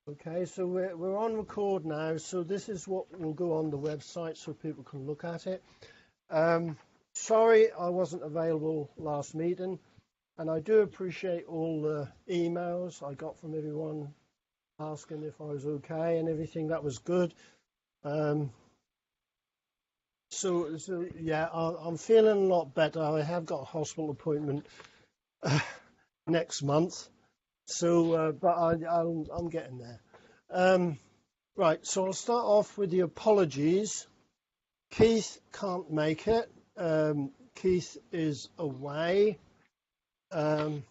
Okay, so we're on record now. So this is what will go on the website so people can look at it. Um, Sorry I wasn't available last meeting, and I do appreciate all the emails I got from everyone asking if I was okay and everything. That was good. Um, so yeah, I'm feeling a lot better. I have got a hospital appointment next month. But I'm getting there. Right, so I'll start off with the apologies. Keith can't make it. Keith is away. Um,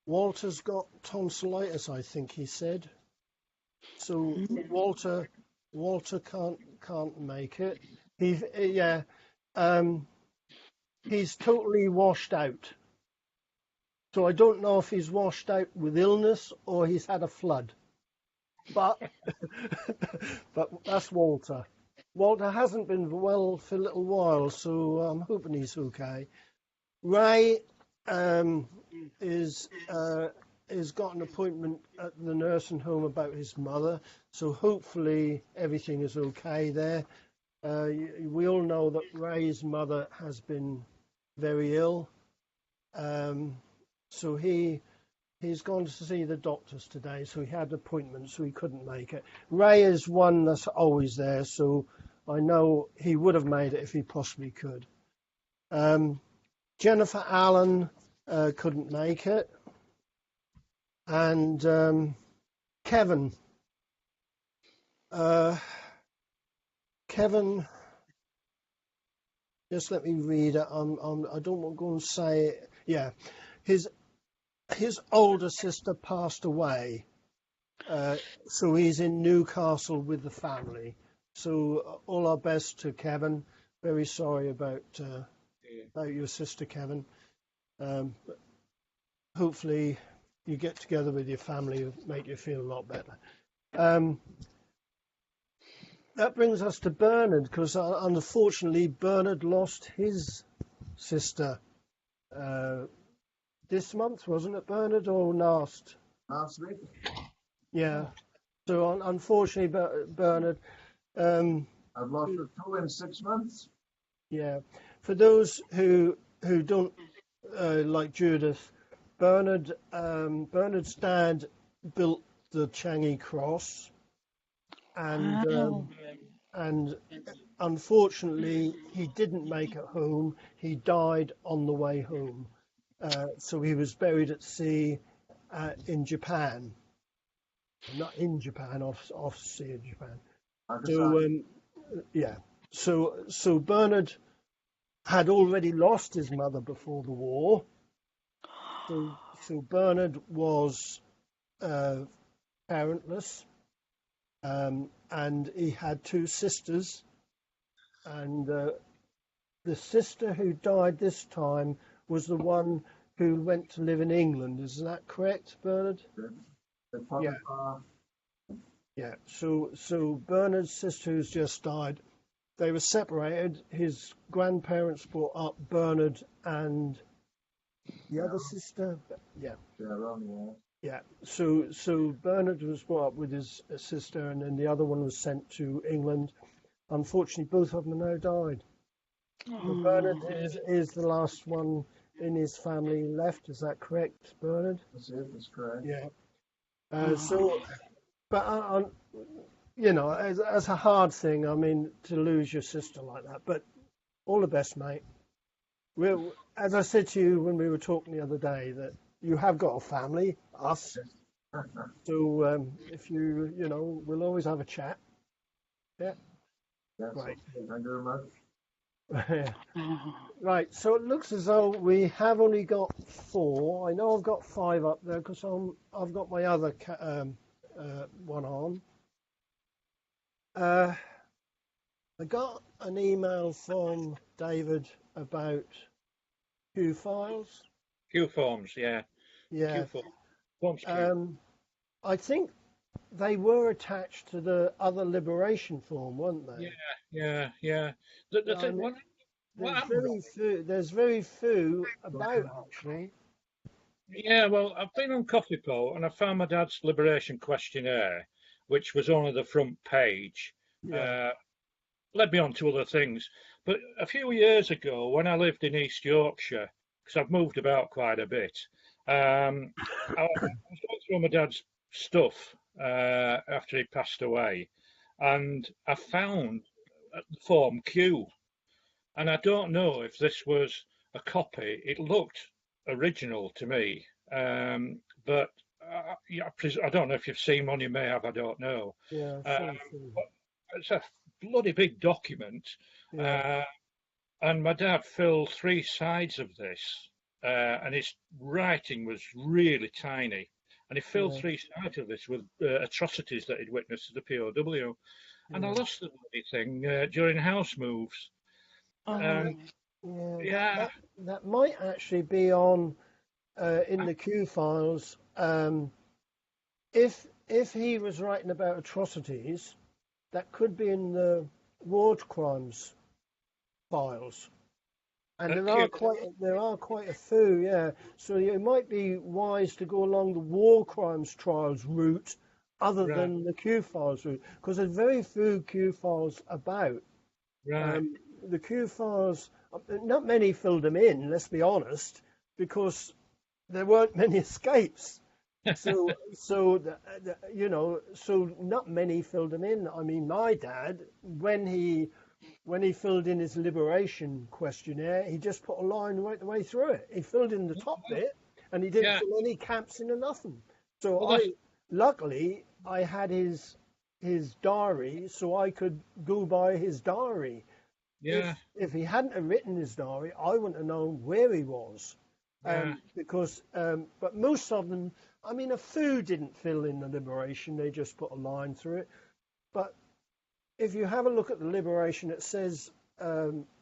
Walter's got tonsillitis, I think he said. So Walter can't make it. Yeah. He's totally washed out. So I don't know if he's washed out with illness or he's had a flood. But but that's Walter. Walter hasn't been well for a little while, so I'm hoping he's okay. Ray is got an appointment at the nursing home about his mother, so hopefully everything is okay there. We all know that Ray's mother has been very ill, so he's gone to see the doctors today, so he had appointments, so he couldn't make it. Ray is one that's always there, so I know he would have made it if he possibly could. Jennifer Allen couldn't make it. And Kevin. Kevin, just let me read it. I don't want to go and say it. Yeah. His older sister passed away. So he's in Newcastle with the family. So all our best to Kevin. Very sorry about your sister, Kevin. But hopefully you get together with your family and make you feel a lot better. That brings us to Bernard, because unfortunately Bernard lost his sister this month, wasn't it, Bernard, or last? Last week. Yeah. So unfortunately, Bernard. I've lost two in 6 months. Yeah. For those who don't like Judith, Bernard's dad built the Changi Cross, and unfortunately he didn't make it home. He died on the way home. So he was buried at sea in Japan. Not in Japan, off sea in Japan. So yeah. So Bernard had already lost his mother before the war. So Bernard was parentless, and he had two sisters, and the sister who died this time was the one who went to live in England. Is that correct, Bernard? Yeah. Yeah. So Bernard's sister who's just died, they were separated. His grandparents brought up Bernard and the other sister. Yeah. Yeah. So Bernard was brought up with his sister, and then the other one was sent to England. Unfortunately, both of them have now died. So Bernard is the last one in his family left. Is that correct, Bernard? That's correct. Yeah. But you know, as a hard thing, I mean, to lose your sister like that. But all the best, mate. As I said to you when we were talking the other day, that you have got a family, us. So if you know, we'll always have a chat. Yeah. Right. Thank you very much. Right, so it looks as though we have only got 4. I know I've got 5 up there because I've got my other one on. I got an email from David about Q files. Q forms, yeah. Yeah. Q forms. I think they were attached to the other liberation form, weren't they? Yeah. There's very few about, actually. Yeah, well, I've been on Coffee Pot and I found my dad's liberation questionnaire, which was only the front page. Yeah. Uh, Led me on to other things. But a few years ago, when I lived in East Yorkshire, because I've moved about quite a bit, I was going through my dad's stuff after he passed away, and I found the Form Q. And I don't know if this was a copy. It looked original to me, but yeah, I don't know if you've seen one. You may have. I don't know. Yeah. Um, Something. but it's a bloody big document, Yeah. uh, and my dad filled three sides of this, and his writing was really tiny. And he filled Yeah. three sides of this with atrocities that he'd witnessed as a POW. And I Yeah. lost the bloody thing during house moves. Oh, Um, yeah. yeah, That might actually be on in the Q files. If he was writing about atrocities, that could be in the war crimes files. And cute. there are quite a few, yeah. So it might be wise to go along the war crimes trials route, other Right, than the Q files route, because there's very few Q files about. right. The Q files, not many filled them in. Let's be honest, because there weren't many escapes. So not many filled them in. I mean, my dad, when he filled in his liberation questionnaire, he just put a line right the way through it. He filled in the top bit, and he didn't Yeah. fill any camps in or nothing. So Well, that's luckily, I had his diary, so I could go by his diary. yeah, If he hadn't have written his diary, I wouldn't have known where he was. yeah. But most of them, I mean, a few didn't fill in the liberation; they just put a line through it. But if you have a look at the liberation, it says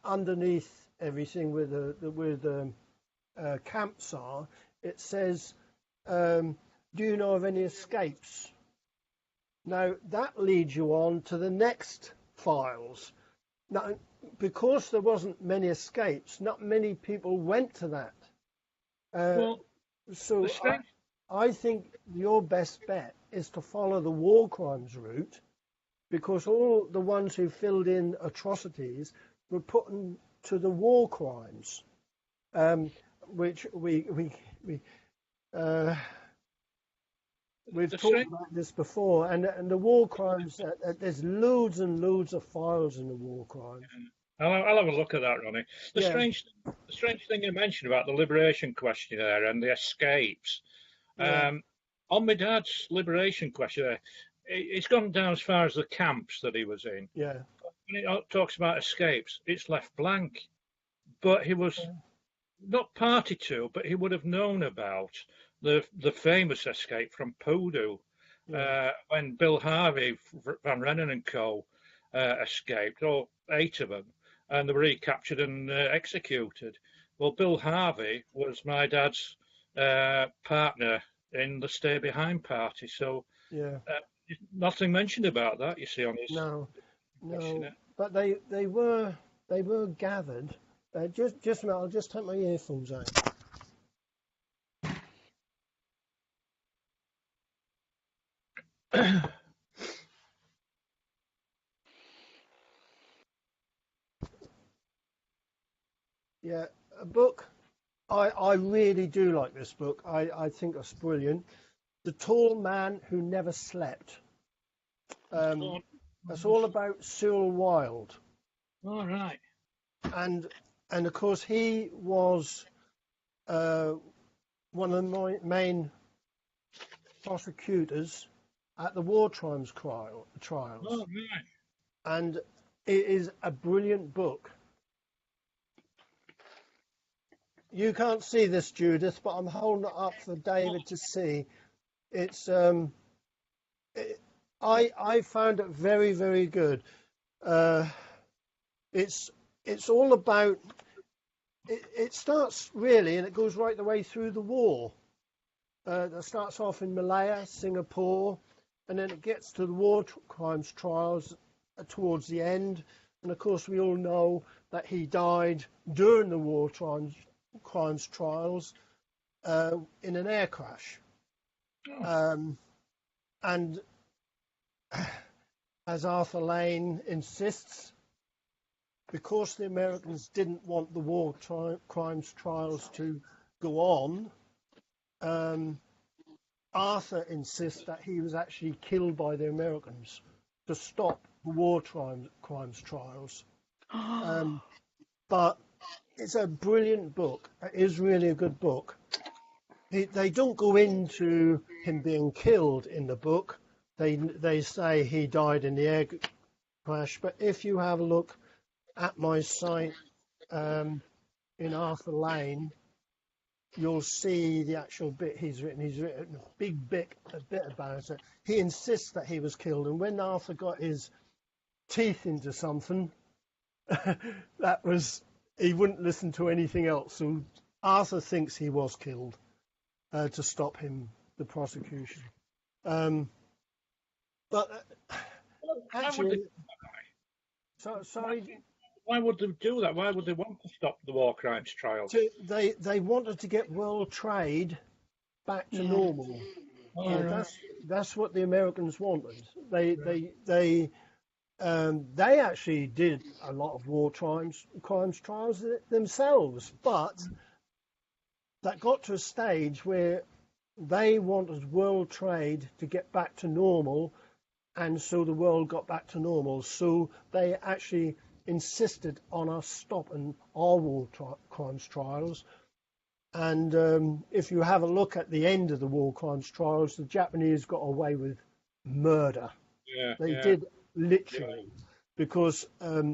underneath everything where the camps are, it says, "Do you know of any escapes?" Now that leads you on to the next files. Now, because there wasn't many escapes, not many people went to that. Well, So the strange. I think your best bet is to follow the war crimes route, because all the ones who filled in atrocities were put to the war crimes, which we've The talked strange. about this before, and the war crimes. There's loads and loads of files in the war crimes. I'll have a look at that, Ronnie. Yeah, The strange thing you mentioned about the liberation questionnaire and the escapes. yeah, On my dad's liberation questionnaire, it's gone down as far as the camps that he was in. yeah, When it talks about escapes, it's left blank. But he was not party to, but he would have known about the famous escape from Poodoo, yeah, when Bill Harvey, Van Rennen and co. Escaped, all 8 of them, and they were recaptured and executed. Well, Bill Harvey was my dad's partner in the Stay Behind party, so yeah. nothing mentioned about that. You see on his No, no, questionnaire. but they were gathered. Just a minute, I'll just take my earphones out. Yeah, a book. I really do like this book. I think it's brilliant. The Tall Man Who Never Slept. Oh, It's all about Sewell Wilde, all right. and of course he was one of the main prosecutors at the war crimes trials, All right. and it is a brilliant book. You can't see this, Judith, but I'm holding it up for David to see. It's I found it very, very good. It's all about. It starts really, and it goes right the way through the war. It starts off in Malaya, Singapore, and then it gets to the war crimes trials towards the end. And of course, we all know that he died during the war crimes trials. in an air crash. Oh. And as Arthur Lane insists, because the Americans didn't want the war crimes trials to go on, Arthur insists that he was actually killed by the Americans to stop the war crimes trials. But it's a brilliant book. It is really a good book. They don't go into him being killed in the book. They say he died in the air crash. But if you have a look at my site in Arthur Lane, you'll see the actual bit he's written. He's written a bit about it. He insists that he was killed, and when Arthur got his teeth into something, he wouldn't listen to anything else. So Arthur thinks he was killed to stop the prosecution. But actually, sorry. Why would they do that? Why would they want to stop the war crimes trials? They wanted to get world trade back to normal. That's what the Americans wanted. They actually did a lot of war crimes trials themselves, but that got to a stage where they wanted world trade to get back to normal, and so the world got back to normal. So they actually insisted on us stopping our war crimes trials. And if you have a look at the end of the war crimes trials, the Japanese got away with murder. They did, literally, because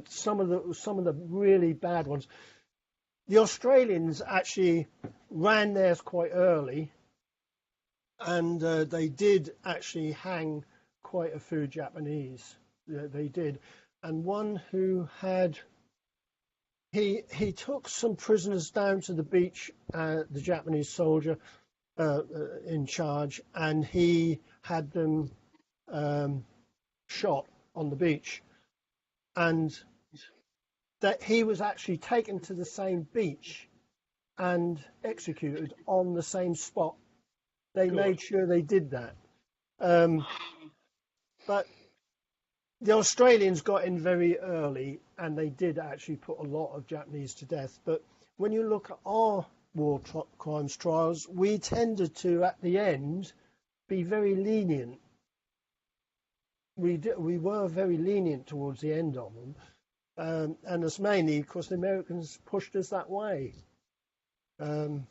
some of the really bad ones. The Australians actually ran theirs quite early, and they did actually hang quite a few Japanese. They did. And one who he took some prisoners down to the beach, the Japanese soldier in charge, and he had them shot on the beach. And that he was actually taken to the same beach and executed on the same spot. They made sure they did that. But the Australians got in very early, and they did actually put a lot of Japanese to death. But when you look at our war crimes trials, we tended to, at the end, be very lenient. We were very lenient towards the end of them, and it's mainly because the Americans pushed us that way. But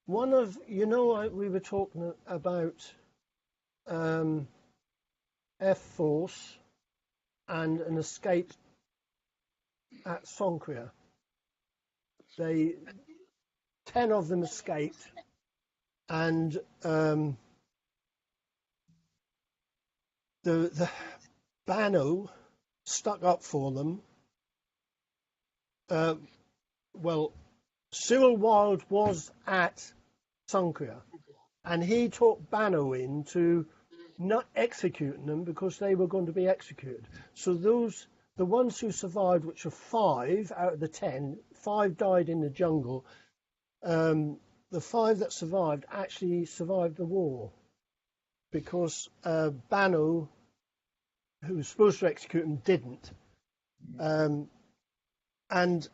one of, we were talking about F-Force and an escape at Songkran. 10 of them escaped, and the Bano stuck up for them. Well, Cyril Wilde was at Songkran, and he took Bano in to not executing them because they were going to be executed. So the ones who survived, which are 5 out of the 10, 5 died in the jungle. The 5 that survived actually survived the war because Bano, who was supposed to execute them, didn't. And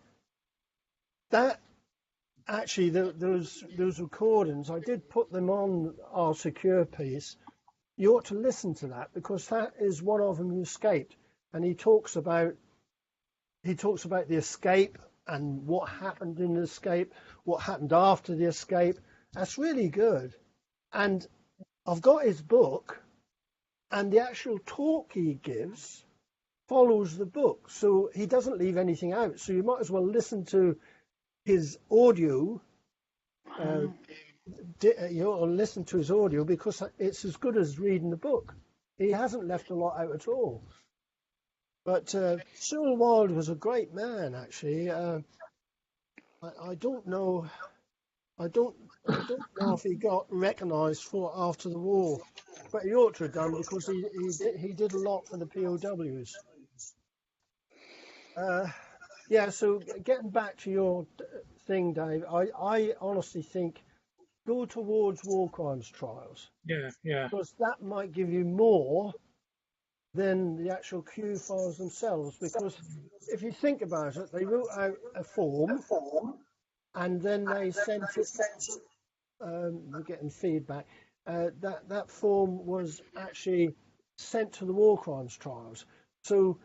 that actually, those recordings, I did put them on our secure piece. You ought to listen to that because that is one of them who escaped, and he talks about the escape and what happened in the escape, what happened after the escape. That's really good. And I've got his book, and the actual talk he gives follows the book, so he doesn't leave anything out. So you might as well listen to his audio. You ought to listen to his audio because it's as good as reading the book. He hasn't left a lot out at all. But Cyril Wilde was a great man, actually. I don't know. I don't know if he got recognised for after the war, but he ought to have done because he did a lot for the POWs. Yeah, so getting back to your thing, Dave, I honestly think go towards war crimes trials Yeah, yeah, because that might give you more than the actual Q files themselves. Because if you think about it, they wrote out a form and then they sent it. We're getting feedback. That form was actually sent to the war crimes trials. So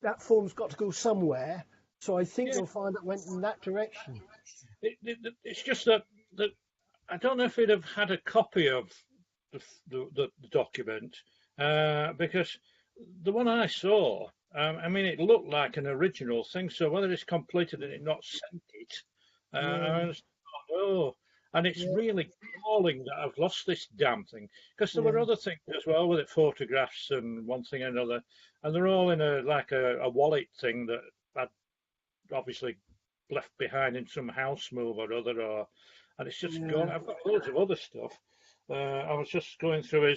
that form's got to go somewhere. So I think yeah. you'll find it went in that direction. It's just that I don't know if he'd have had a copy of the document because the one I saw, I mean, it looked like an original thing. So whether it's completed and it not sent it, Yeah, I just don't know. And it's yeah, really galling that I've lost this damn thing because there were yeah, other things as well with it, photographs and one thing and another, and they're all in a wallet thing that I'd obviously left behind in some house move or other, or and it's just gone. yeah, I've got loads of other stuff. I was just going through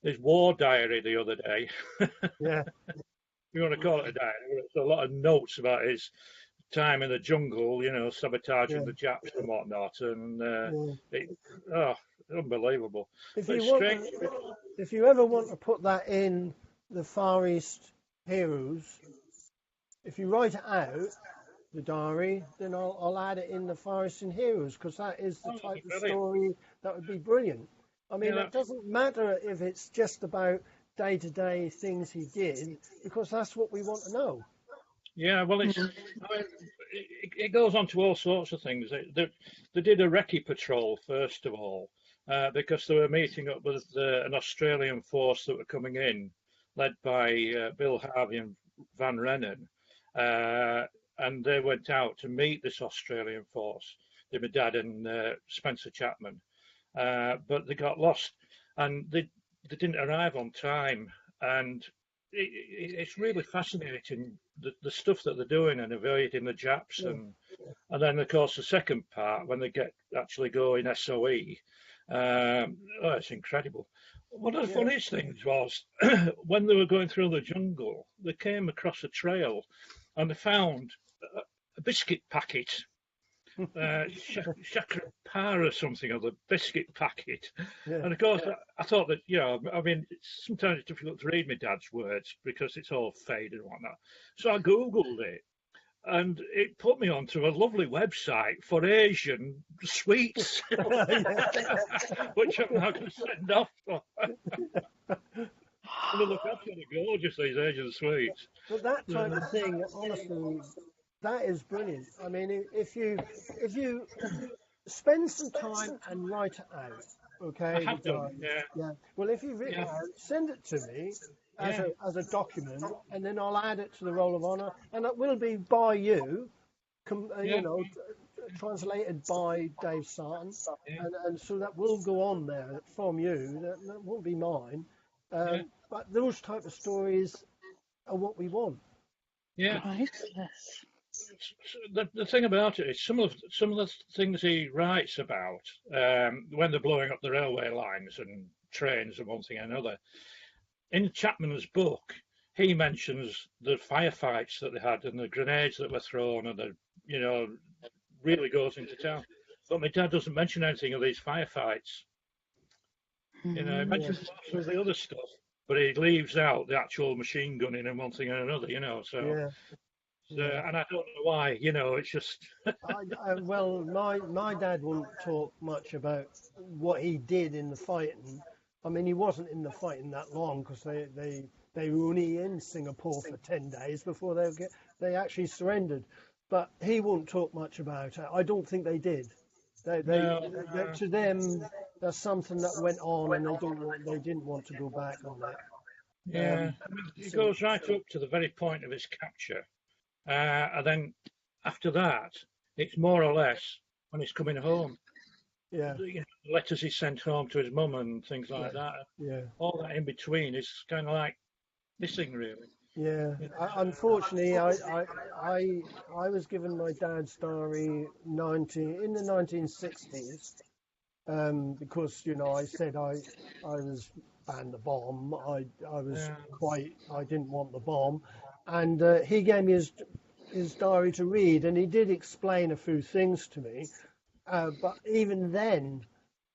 his war diary the other day. yeah, You want to call it a diary? It's a lot of notes about his time in the jungle, yeah, sabotaging the Japs and whatnot, and yeah. oh, unbelievable. If But you it's want, strange. if you ever want to put that in the Far East Heroes, if you write it out, the diary, then I'll add it in the Far Eastern Heroes because that is the Oh, that'd type be of brilliant. story that would be brilliant. I Yeah, mean, it doesn't matter if it's just about day-to-day things he did because that's what we want to know. yeah. Well, I mean, it goes on to all sorts of things. They did a recce patrol first of all because they were meeting up with an Australian force that were coming in, led by Bill Harvey and Van Rennen, uh, and they went out to meet this Australian force. My dad and Spencer Chapman, but they got lost, and they didn't arrive on time, and it's really fascinating the stuff that they're doing and evading the Japs, Yeah, and then of course the second part when they get actually going SOE, oh, it's incredible. One of the yeah, funniest things was when they were going through the jungle, they came across a trail and they found a biscuit packet, Shakra or something, or the biscuit packet. yeah, And of course, I thought that, I mean, sometimes it's difficult to read my dad's words because it's all faded and whatnot. So I Googled it and it put me onto a lovely website for Asian sweets, yeah. which I'm now going to send off for. And they look absolutely gorgeous, these Asian sweets. But that type of thing, honestly, that is brilliant. I mean, if you spend some time and write it out, I okay, the have done, diary. yeah, Yeah. Well, if you've written yeah, it out, send it to me as yeah, a document, and then I'll add it to the Roll of Honor, and it will be by you, yeah, translated by Dave Sarton, yeah, and so that will go on there from you. That won't be mine. yeah, But those type of stories are what we want. yeah. Priceless. The thing about it is some of the things he writes about when they're blowing up the railway lines and trains and one thing and another. In Chapman's book, he mentions the firefights that they had and the grenades that were thrown and really goes into town. But my dad doesn't mention anything of these firefights. He Yeah, mentions lots of the other stuff, but he leaves out the actual machine gunning and one thing and another. So, yeah, yeah. and I don't know why. It's just Well, my dad wouldn't talk much about what he did in the fighting. I mean, he wasn't in the fighting that long because they were only in Singapore for 10 days before they actually surrendered. But he wouldn't talk much about it. I don't think they did. no. To them, that's something that went on, and they didn't want to go back on it. Yeah, I mean, it So goes right up to the very point of his capture, and then after that, it's more or less when he's coming home. yeah, The letters he sent home to his mum and things like yeah, that. yeah. All that in between is kind of like missing, really. Yeah, You know, unfortunately, I was given my dad's diary in the 1960s because I said I was banned the bomb. I was yeah, I didn't want the bomb, and he gave me his diary to read, and he did explain a few things to me. But even then,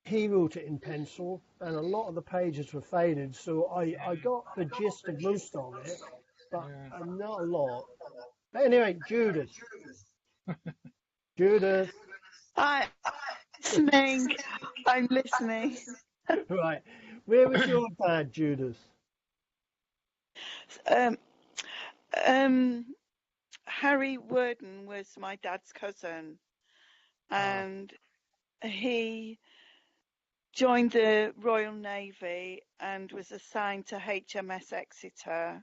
he wrote it in pencil, and a lot of the pages were faded. So I got the gist of most of it, but Yeah. not a lot. But anyway, Judith. Judith. Hi, listening. I'm listening. Right. Where was your dad, Judith? Um, um, Harry Worden was my dad's cousin, and he joined the Royal Navy and was assigned to HMS Exeter.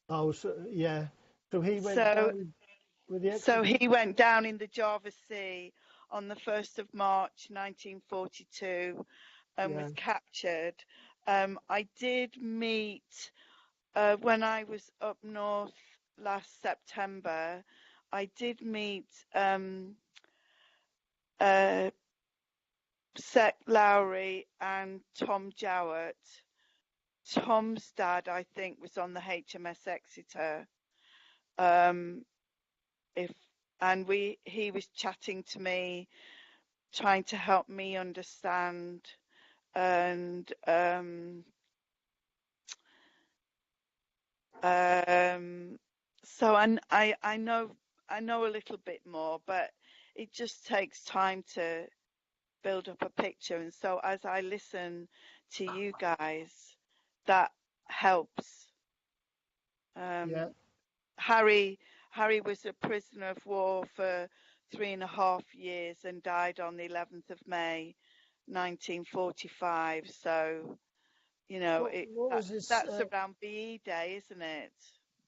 Oh, so, yeah. So he went So, down with the so Exeter. he went down in the Java Sea on the 1st of March 1942 and Yeah. was captured. I did meet when I was up north last September. I did meet Sec Lowry and Tom Jowett. Tom's dad, I think, was on the HMS Exeter. He was chatting to me, trying to help me understand, and so I know a little bit more, but it just takes time to build up a picture. And so as I listen to you guys, that helps. Yeah. Harry was a prisoner of war for 3.5 years and died on the 11th of May 1945. So, you know, What was his that's around BE Day, isn't it?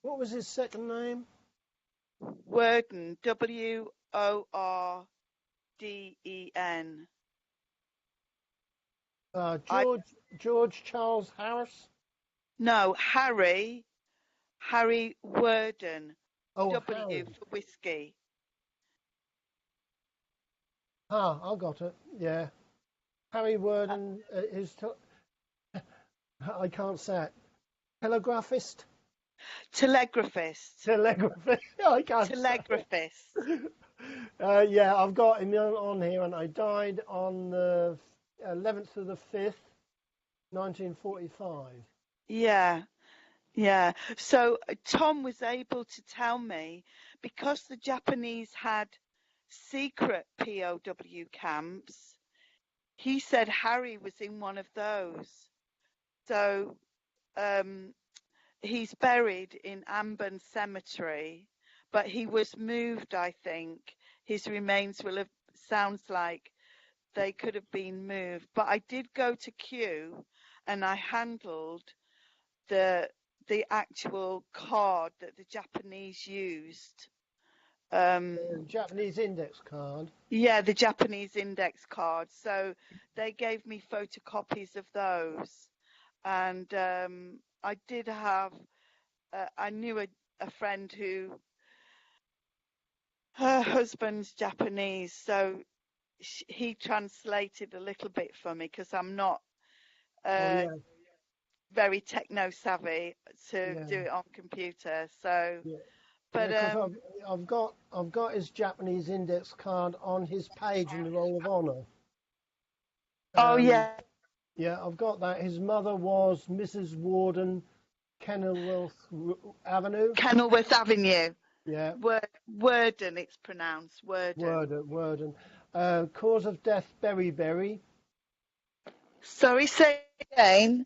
what was his second name? Worden, Worden. George Charles Harris. No, Harry Worden. Oh, W Harry. for whiskey. Ah, I got it. Yeah. Harry Worden I can't say it. Telegraphist? Telegraphist. Telegraphist. I can't Telegraphist. say it. Yeah, I've got him on here, and I died on the 11th of the 5th, 1945. Yeah. Yeah. So Tom was able to tell me, because the Japanese had secret POW camps, he said Harry was in one of those. So he's buried in Amburn Cemetery, but he was moved, I think. His remains sounds like they could have been moved. But I did go to Kew and I handled the actual card that the Japanese used. Japanese index card. Yeah, the Japanese index card. So they gave me photocopies of those. And I did have, I knew a friend who, her husband's Japanese. So he translated a little bit for me because I'm not very techno savvy to do it on computer. So, yeah. but Because I've got his Japanese index card on his page in the Roll of Honour. yeah. Yeah, I've got that. His mother was Mrs. Warden, Kenilworth Avenue. Kenilworth Avenue. Yeah. Worden, it's pronounced. Worden. Cause of death, Berry. Sorry, say again.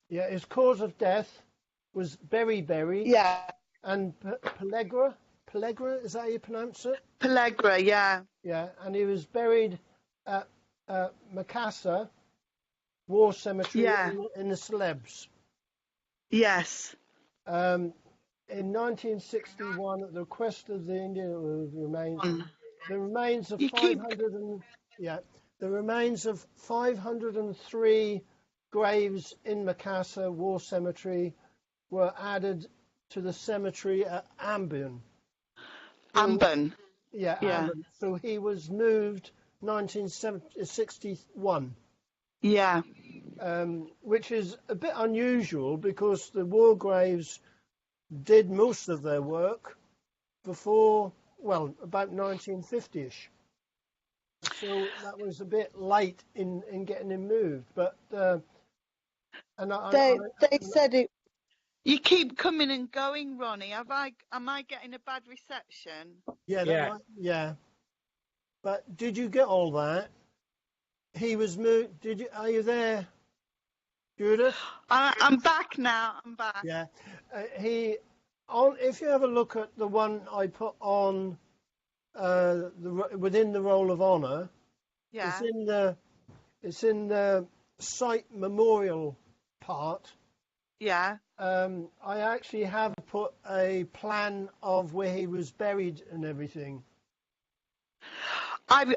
Yeah, his cause of death was Berry. Yeah. And Pellegra, is that how you pronounce it? Pellegra, yeah. Yeah, and he was buried at Macassar War Cemetery in the Celebs. Yes. In 1961, at the request of the Indian remains, the remains of 503 graves in Macassar War Cemetery were added to the cemetery at Amburn. Amburn. Yeah, Amburn. So he was moved 1961. Yeah. Which is a bit unusual because the war graves did most of their work before, well, about 1950ish. So that was a bit late in getting him moved. But They said it. You keep coming and going, Ronnie. Am I getting a bad reception? yeah, Yeah. yeah. But did you get all that? He was moved. Are you there, Judith? I'm back now. I'm back. Yeah. If you have a look at the one I put on within the Roll of Honour, Yeah. it's in the site memorial part. Yeah. I actually have put a plan of where he was buried and everything. I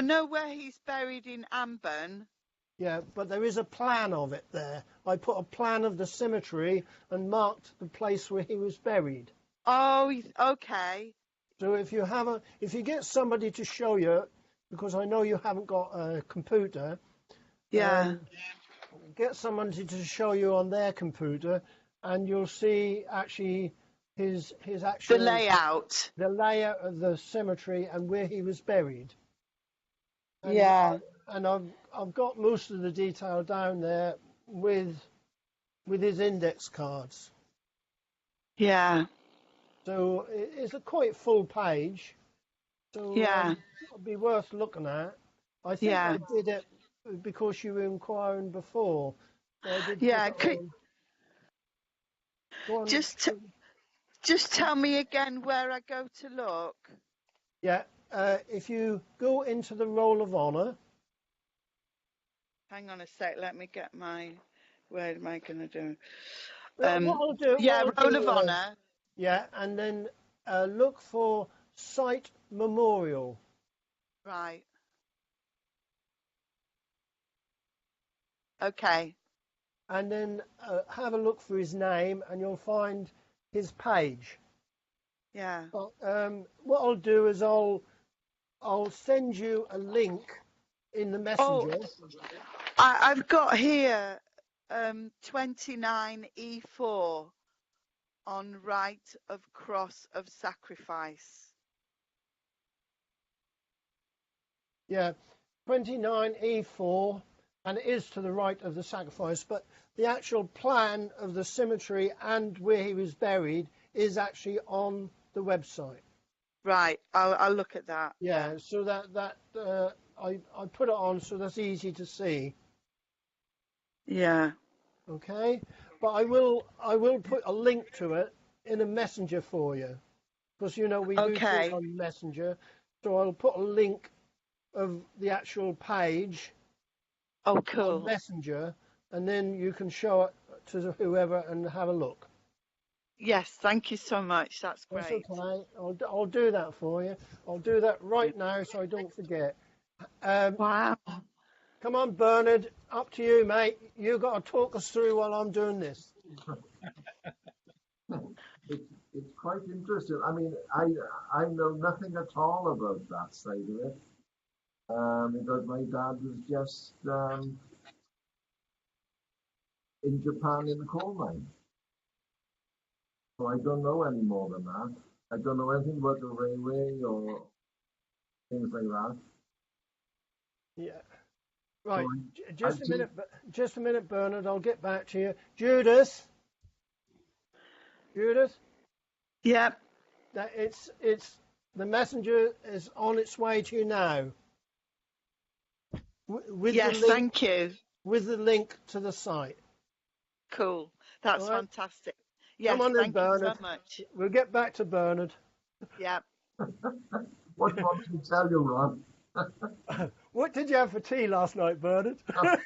know where he's buried in Amburn. Yeah, but there is a plan of it there. I put a plan of the cemetery and marked the place where he was buried. Oh, okay. So if you get somebody to show you, because I know you haven't got a computer, Yeah. get somebody to show you on their computer, and you'll see actually his actual The layout. the layout of the cemetery and where he was buried. And Yeah. and I've got most of the detail down there with his index cards. Yeah. So it's a quite full page. So Yeah. it'll be worth looking at. I think Yeah. I did it because you were inquiring before. So I did Yeah. put it on. Go on. Just tell me again where I go to look. Yeah. If you go into the Roll of Honour. Hang on a sec. Let me get my. Where am I going to do? What I'll do. Yeah, what I'll Roll do, of Honour. Yeah, and then look for site memorial. Right. Okay. And then have a look for his name, and you'll find his page. Yeah. What I'll do is I'll send you a link in the messenger. I've got here 29E4 on rite of cross of sacrifice. Yeah, 29E4, and it is to the right of the sacrifice, but the actual plan of the cemetery and where he was buried is actually on the website. Right, I'll look at that. Yeah, so that I put it on so that's easy to see. Yeah. Okay, but I will put a link to it in a messenger for you, because we do things on Messenger. So I'll put a link of the actual page. Oh, cool. On Messenger, and then you can show it to whoever and have a look. Yes, thank you so much. That's great. That's okay. I'll do that for you. I'll do that right now so I don't forget. Wow. Come on, Bernard. Up to you, mate. You've got to talk us through while I'm doing this. It's quite interesting. I mean, I know nothing at all about that side of it, because my dad was just in Japan in the coal mine. So I don't know any more than that. I don't know anything about the railway or things like that. Yeah. Right. So just a minute, Bernard. I'll get back to you. Judith. Yep. That it's the messenger is on its way to you now. Yes, thank you. With the link to the site. Cool. That's fantastic. Yes, come on thank then, Bernard. you so much. We'll get back to Bernard. Yep. What do you want me to tell you, Ron? What did you have for tea last night, Bernard? I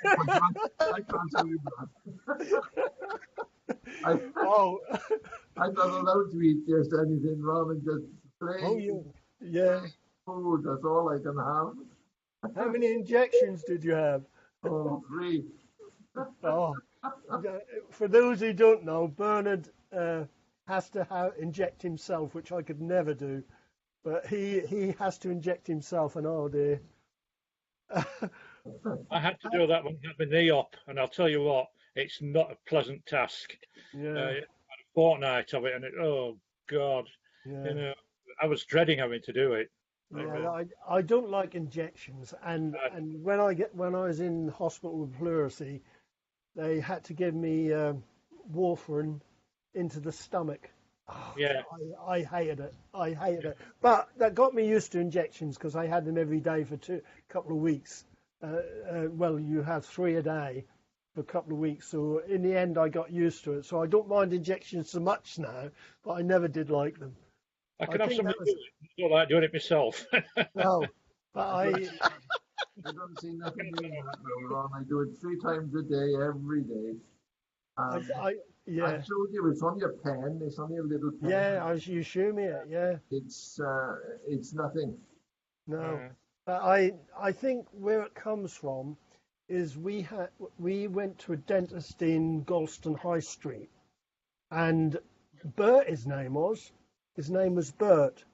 can't tell you that. I'm not allowed to eat just anything, Ron, and just plain food. That's all I can have. How many injections did you have? Oh, 3. Oh, for those who don't know, Bernard has to inject himself, which I could never do. But he has to inject himself, and oh dear. I had to do that when I had my knee up, and I'll tell you what, it's not a pleasant task. Yeah. I had a fortnight of it, and oh God, You know, I was dreading having to do it. Yeah, I don't like injections, and when I was in hospital with pleurisy, they had to give me warfarin into the stomach. Oh, Yeah. I hated it. I hated it. But that got me used to injections because I had them every day for a couple of weeks. Well, you have 3 a day for a couple of weeks. So in the end, I got used to it. So I don't mind injections so much now, but I never did like them. I can have somebody do it. I don't like doing it myself. No, but I don't see nothing doing that now, Ron. I do it 3 times a day, every day. yeah. I showed you, it's only a pen. It's only a little pen. Yeah, you show me it. Yeah. It's nothing. No, but I think where it comes from is we went to a dentist in Galston High Street, and Bert, his name was Bert.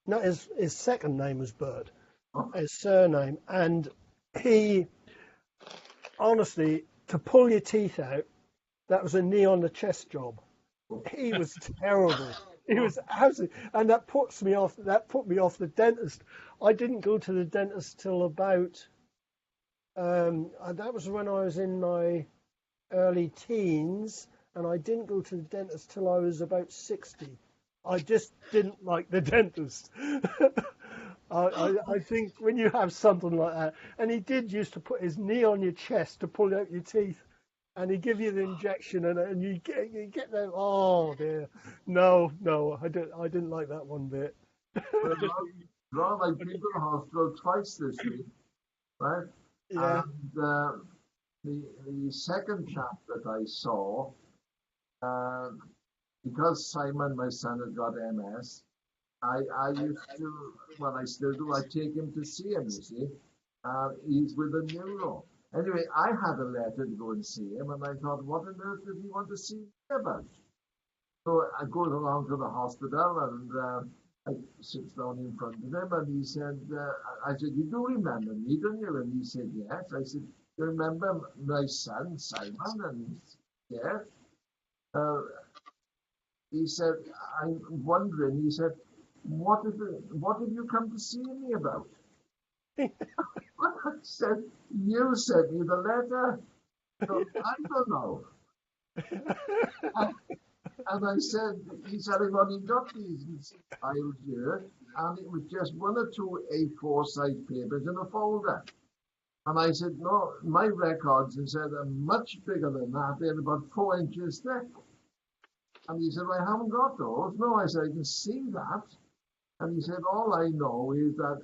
No, his second name was Bert, his surname, and he honestly, to pull your teeth out, that was a knee on the chest job. He was terrible. He was absolutely, and that put me off the dentist. I didn't go to the dentist till about that was when I was in my early teens, and I didn't go to the dentist till I was about 60. I just didn't like the dentist. I think when you have something like that, and he did used to put his knee on your chest to pull out your teeth, and he give you the injection, and you get that. Oh dear, no, I didn't like that one bit. Ron, I've been to the hospital twice this week, right? Yeah. And the second chap that I saw, because Simon, my son, had got MS, I used to, well, I still do, I take him to see him, you see. He's with a neuro. Anyway, I had a letter to go and see him, and I thought, what on earth does he want to see me about? So I go along to the hospital, and I sit down in front of him, and he said, I said, you do remember me, don't you? And he said, yes. I said, you remember my son, Simon? And he said, yes. He said, I'm wondering, he said, what have you come to see me about? I said, you sent me the letter. So I don't know. And I said, he said, I've only got these files here, and it was just 1 or 2 A4 size papers in a folder. And I said, no, my records, he said, are much bigger than that. They're about 4 inches thick. And he said, well, I haven't got those. No, I said, I can see that. And he said, all I know is that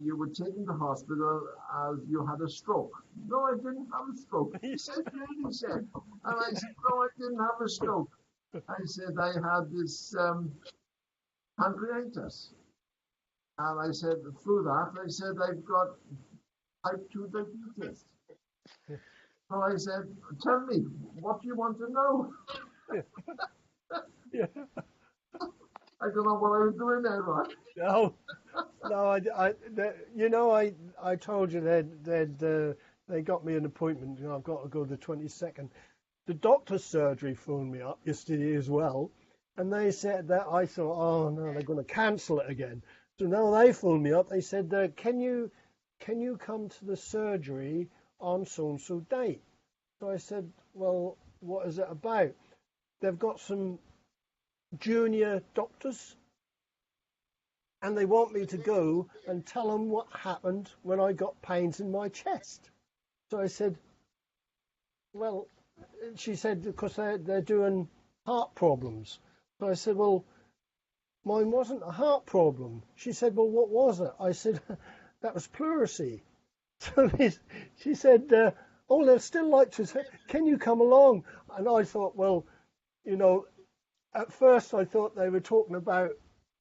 you were taken to hospital as you had a stroke. No, I didn't have a stroke. He said, he said. And I said, no, I didn't have a stroke. I said, I had this pancreatitis. And I said, through that, I said, I've got type 2 diabetes. So I said, tell me, what do you want to know? Yeah. I don't know what I was doing there, right? No, I told you they got me an appointment. You know, I've got to go the 22nd. The doctor's surgery phoned me up yesterday as well, and they said that. I thought, oh no, they're going to cancel it again. So now they phoned me up. They said, can you come to the surgery on so and so date? So I said, well, what is it about? They've got some junior doctors, and they want me to go and tell them what happened when I got pains in my chest. So I said, well, she said, because they're doing heart problems. So I said, well, mine wasn't a heart problem. She said, well, what was it? I said, that was pleurisy. So she said, oh, they'd still like to say, can you come along? And I thought, well, you know, at first I thought they were talking about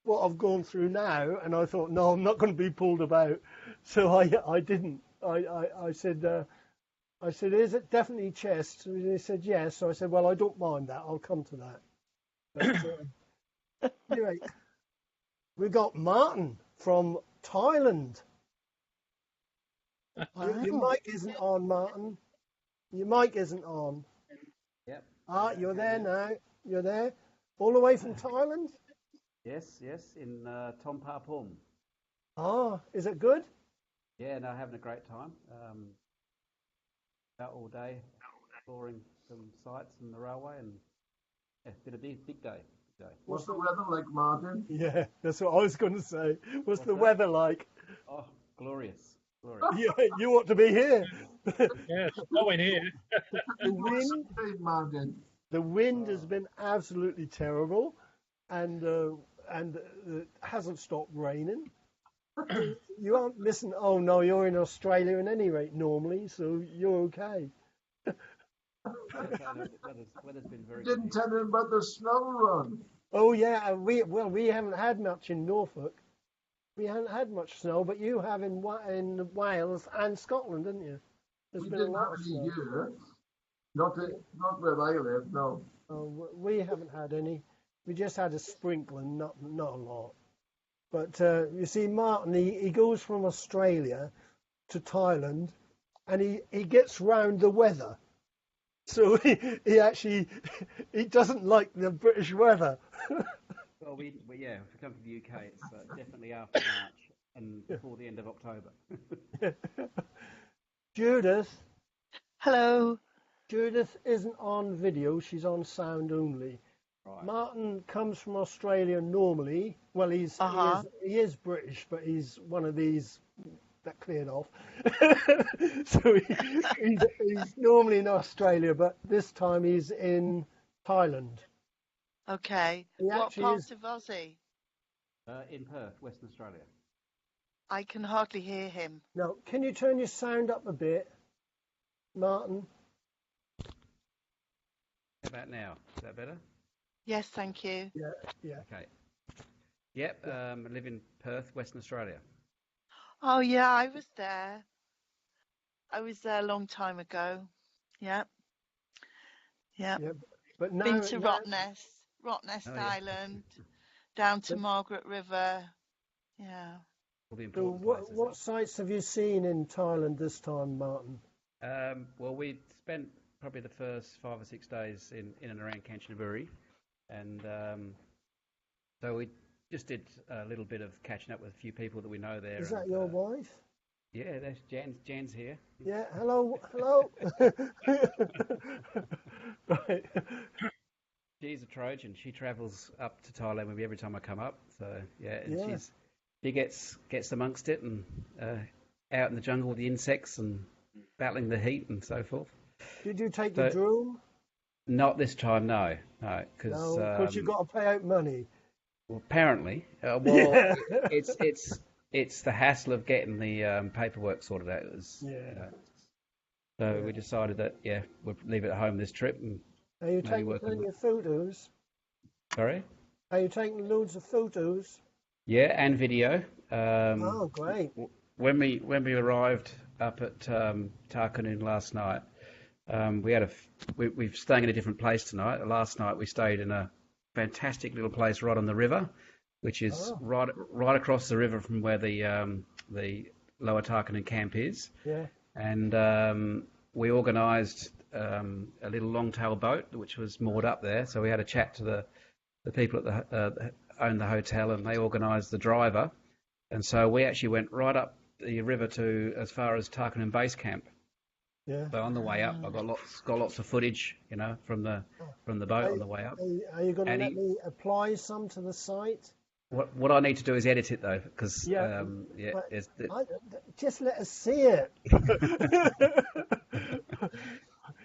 what I've gone through now, and I thought, no, I'm not going to be pulled about. So I didn't. I said, is it definitely chest? And they said, yes. So I said, well, I don't mind that. I'll come to that. But, anyway, we got Martin from Thailand. Your mic isn't on, Martin. Your mic isn't on. Yep. You're there now. You're there. All the way from Thailand? Yes, yes, in Tompapum. Oh, is it good? Yeah, no, having a great time. Out all day, exploring some sites and the railway, and yeah, it's been a big day. Big day. What's the weather like, Martin? Yeah, that's what I was going to say. What's What's the that? weather like? Oh, glorious, glorious. You ought to be here. Yeah, it's snowing here. The wind, Martin. the wind has Oh, been absolutely terrible, and it hasn't stopped raining. You aren't missing. Oh no, you're in Australia at any rate normally, so you're okay. okay, no, weather's been very good Didn't here. tell him about the snow run. Oh yeah, and we haven't had much in Norfolk. We haven't had much snow, but you have in Wales and Scotland, didn't you? There's We been a didn't lot have of any snow. here. Not where I live, no. We haven't had any. We just had a sprinkling, not a lot. But you see, Martin, he goes from Australia to Thailand, and he gets round the weather. So he actually he doesn't like the British weather. Well, yeah, if we come to the UK, it's definitely after March and before the end of October. Judith, Hello. Judith isn't on video; she's on sound only. Right. Martin comes from Australia normally. Well, Uh-huh. he is British, but he's one of these that cleared off. So he's normally in Australia, but this time he's in Thailand. Okay. He What actually part is. of Aussie? In Perth, Western Australia. I can hardly hear him. Now, can you turn your sound up a bit, Martin? How about now? Is that better? Yes, thank you. Yeah. Okay. Yep, I live in Perth, Western Australia. Oh, yeah, I was there. I was there a long time ago. Yep. Yep. Yeah. But Been now, to now Rottnest Oh, yeah. Island, down to but, Margaret River. Yeah. All the so important places. what sites have you seen in Thailand this time, Martin? Well, we spent probably the first 5 or 6 days in and around Kanchanaburi, and so we just did a little bit of catching up with a few people that we know there. Is that and, your wife? Yeah, there's Jan's here. Yeah. Hello. Right. She's a Trojan. She travels up to Thailand with me every time I come up. So yeah, and Yeah. she gets amongst it and out in the jungle with the insects and battling the heat and so forth. Did you take So the drone? not this time, no, because No, because you've got to pay out money. well, apparently, Yeah. it's the hassle of getting the paperwork sorted out. It was, Yeah. so Yeah. we decided that we'll leave it at home this trip and Are you maybe taking work on plenty that. of photos? Sorry. Are you taking loads of photos? Yeah, and video. Oh, great. When we arrived up at Tarkanoon last night, we're staying in a different place tonight. Last night we stayed in a fantastic little place right on the river, which is Oh, right across the river from where the Lower Tarkanoon camp is. yeah. And we organised a little long-tail boat which was moored up there. So we had a chat to the people at that own the hotel, and they organised the driver. And so we actually went right up the river to as far as Tarkanoon Base Camp. Yeah. So on the way up, I got lots of footage, from the boat Are, on the way up. are you going to And let me apply some to the site? what I need to do is edit it though, because Yeah. But I, just let us see it.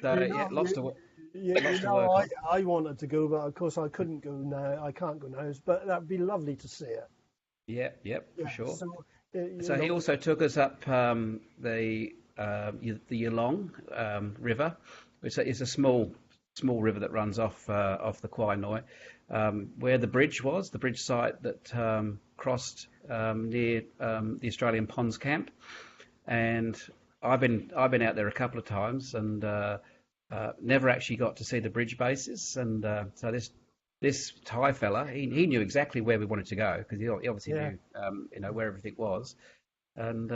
so You yeah, know, lots to work on. I wanted to go, but of course I couldn't go now. I can't go now, but that'd be lovely to see it. Yep, for Yeah. sure. So, you So he know, also took us up the Yalong River, which is a small river that runs off the Kwai Noi, where the bridge was, the bridge site that crossed near the Australian Ponds camp, and I've been out there a couple of times and never actually got to see the bridge bases, and so this Thai fella, he knew exactly where we wanted to go because he obviously yeah. knew where everything was, and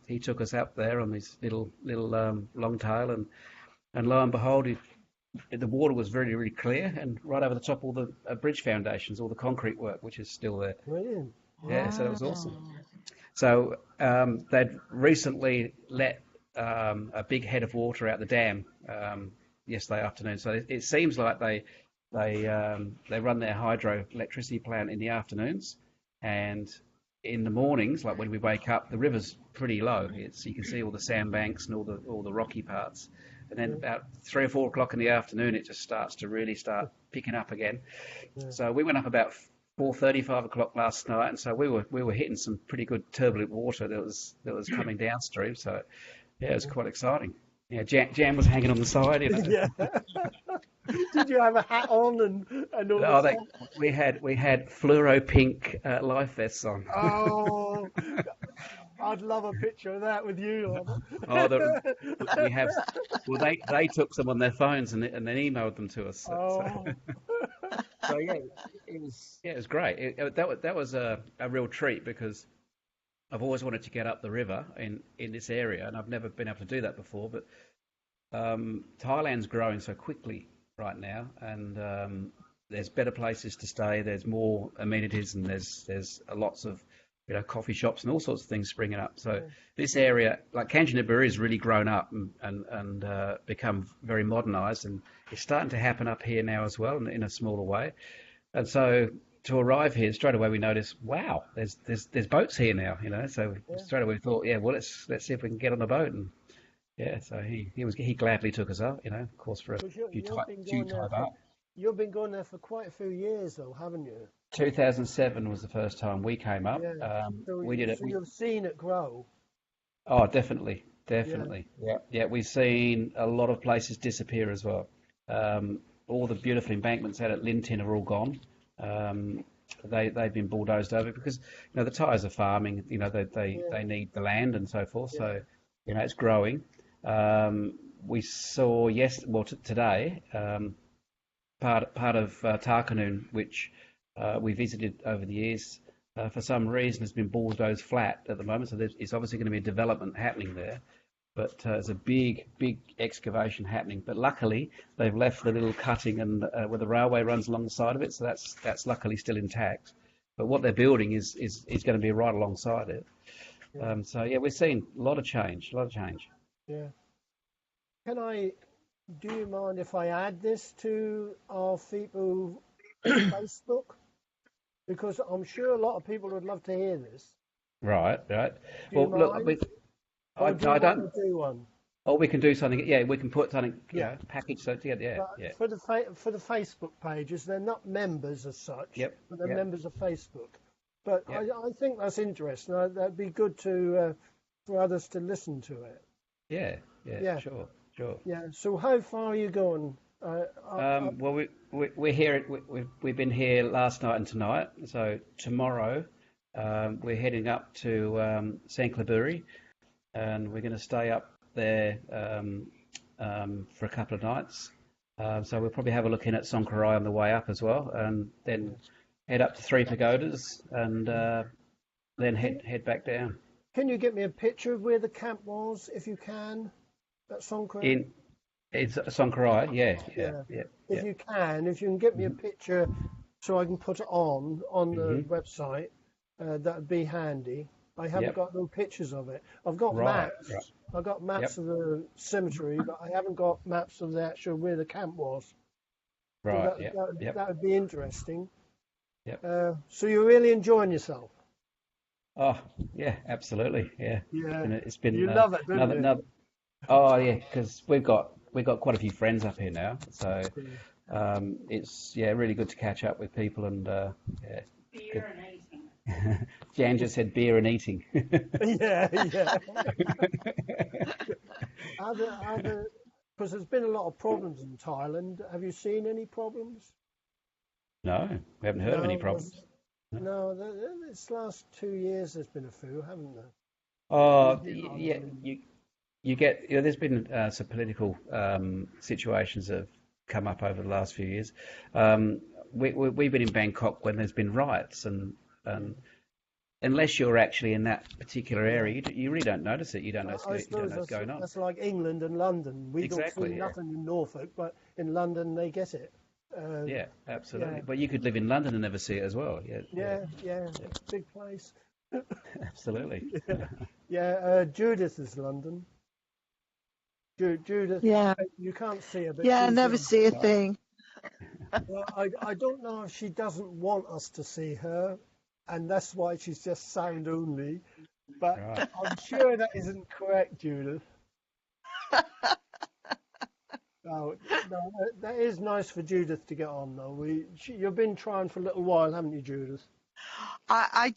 he took us up there on this little long tail, and lo and behold, the water was really, really clear, and right over the top, all the bridge foundations, all the concrete work, which is still there. Brilliant. Yeah, so that was awesome. So they'd recently let a big head of water out the dam yesterday afternoon. So it seems like they run their hydroelectricity plant in the afternoons, and in the mornings, like when we wake up, the river's pretty low. You can see all the sandbanks and all the rocky parts. And then about 3 or 4 o'clock in the afternoon, it just starts picking up again. Yeah. So we went up about 4:30, 5 o'clock last night, and so we were hitting some pretty good turbulent water that was coming downstream. So yeah, it was quite exciting. Yeah, Jan was hanging on the side. You know. Yeah. Did you have a hat on and all Oh, that? we had fluoro pink life vests on. Oh, I'd love a picture of that with you. Oh, we have. Well, they took some on their phones and then emailed them to us. Oh. So yeah, it was great. That was a real treat because I've always wanted to get up the river in this area, and I've never been able to do that before. But Thailand's growing so quickly right now, and there's better places to stay. There's more amenities, and there's lots of coffee shops and all sorts of things springing up. So this area, like Kanchanaburi, has really grown up and become very modernised, and it's starting to happen up here now as well in a smaller way. And so to arrive here straight away, we noticed, wow, there's boats here now, So straight away we thought, yeah, well let's see if we can get on the boat, and yeah, so he gladly took us up, of course, for a few Thai baht. You've been going there for quite a few years, though, haven't you? 2007 was the first time we came up. Yeah. We did it. So you've seen it grow. Oh, definitely. Yeah. We've seen a lot of places disappear as well. All the beautiful embankments out at Lintin are all gone. They've been bulldozed over because the Thais are farming. They need the land and so forth. Yeah. So it's growing. We saw today part of Tarkanoon, which we visited over the years, for some reason has been bulldozed flat at the moment. So it's obviously going to be a development happening there. But there's a big excavation happening. But luckily, they've left the little cutting and where the railway runs along the side of it. So that's luckily still intact. But what they're building is going to be right alongside it. Yeah. So yeah, we're seeing a lot of change. Yeah. Do you mind if I add this to our FEPOW Facebook? Because I'm sure a lot of people would love to hear this. Right. Well, look, I don't do one. Oh, we can do something. Yeah, we can put something. Package so together. Yeah. For the Facebook pages, they're not members as such. Yep. But they're members of Facebook. But I think that's interesting. That'd be good for others to listen to it. Yeah. Sure. Yeah. So how far are you going? Well, we're here. We've been here last night and tonight. So tomorrow, we're heading up to Sanklebury, and we're going to stay up there for a couple of nights. So we'll probably have a look in at Songkrai on the way up as well, and then head up to Three Pagodas, and then head back down. Can you get me a picture of where the camp was, if you can, at Songkrai? It's Songkrai, yeah. If you can get me a picture so I can put it on the website, that would be handy. I haven't got no pictures of it. I've got maps. Right. I've got maps of the cemetery, but I haven't got maps of the actual where the camp was. Right. So that would be interesting. Yep. So you're really enjoying yourself? Oh yeah, absolutely. Yeah. It's been. You love it, don't you? Oh yeah, because we've got quite a few friends up here now, so it's really good to catch up with people and beer and eating. Jan just said beer and eating. Yeah. Because there's been a lot of problems in Thailand. Have you seen any problems? No, we haven't heard of any problems. No, this last 2 years there's been a few, haven't there? Oh, yeah. You get, there's been some political situations that have come up over the last few years. We've been in Bangkok when there's been riots, and unless you're actually in that particular area, you really don't notice it. You don't know, I you don't suppose know what's going on. that's like England and London. We don't see Exactly. Yeah. nothing in Norfolk, but in London they get it. Yeah, absolutely. Yeah. But you could live in London and never see it as well. Yeah. Yeah. Big place. Absolutely. Yeah. Judith is London. Judith. Yeah. You can't see her, but Yeah, she's never see a Right. thing. Well, I don't know if she doesn't want us to see her, and that's why she's just sound only. But Right. I'm sure that isn't correct, Judith. No, that is nice for Judith to get on, though. You've been trying for a little while, haven't you, Judith? I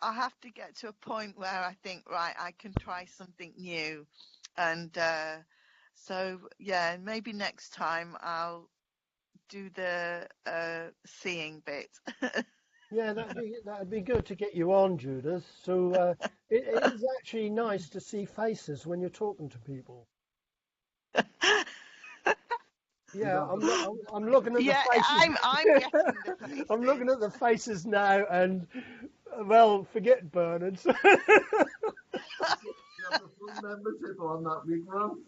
have to get to a point where I think, right, I can try something new. And so, yeah, maybe next time I'll do the seeing bit. Yeah, that'd be good to get you on, Judith. So it is actually nice to see faces when you're talking to people. Yeah, I'm looking at the Yeah, faces. I'm getting the faces. I'm looking at the faces now, and well, forget Bernard. You have a full membership on that week, Ron.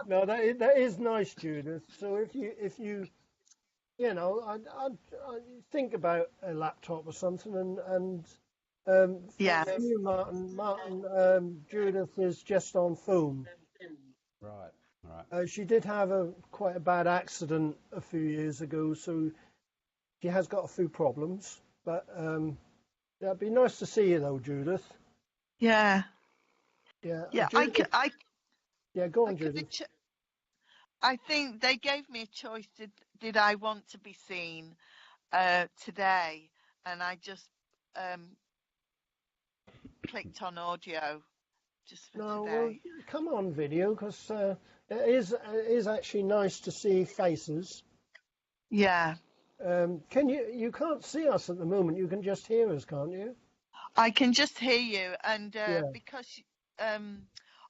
No, that is nice, Judith. So if you I think about a laptop or something, and Yeah. for you, Martin, Judith is just on phone. Right. Right. She did have quite a bad accident a few years ago, so she has got a few problems. But it'd be nice to see you, though, Judith. Yeah. Yeah. Yeah. Judith, yeah, go on, Judith. I think they gave me a choice. Did I want to be seen today? And I just clicked on audio just for No, today. well, come on, video, because it is actually nice to see faces. Yeah. You can't see us at the moment. You can just hear us, can't you? I can just hear you, and Yeah. because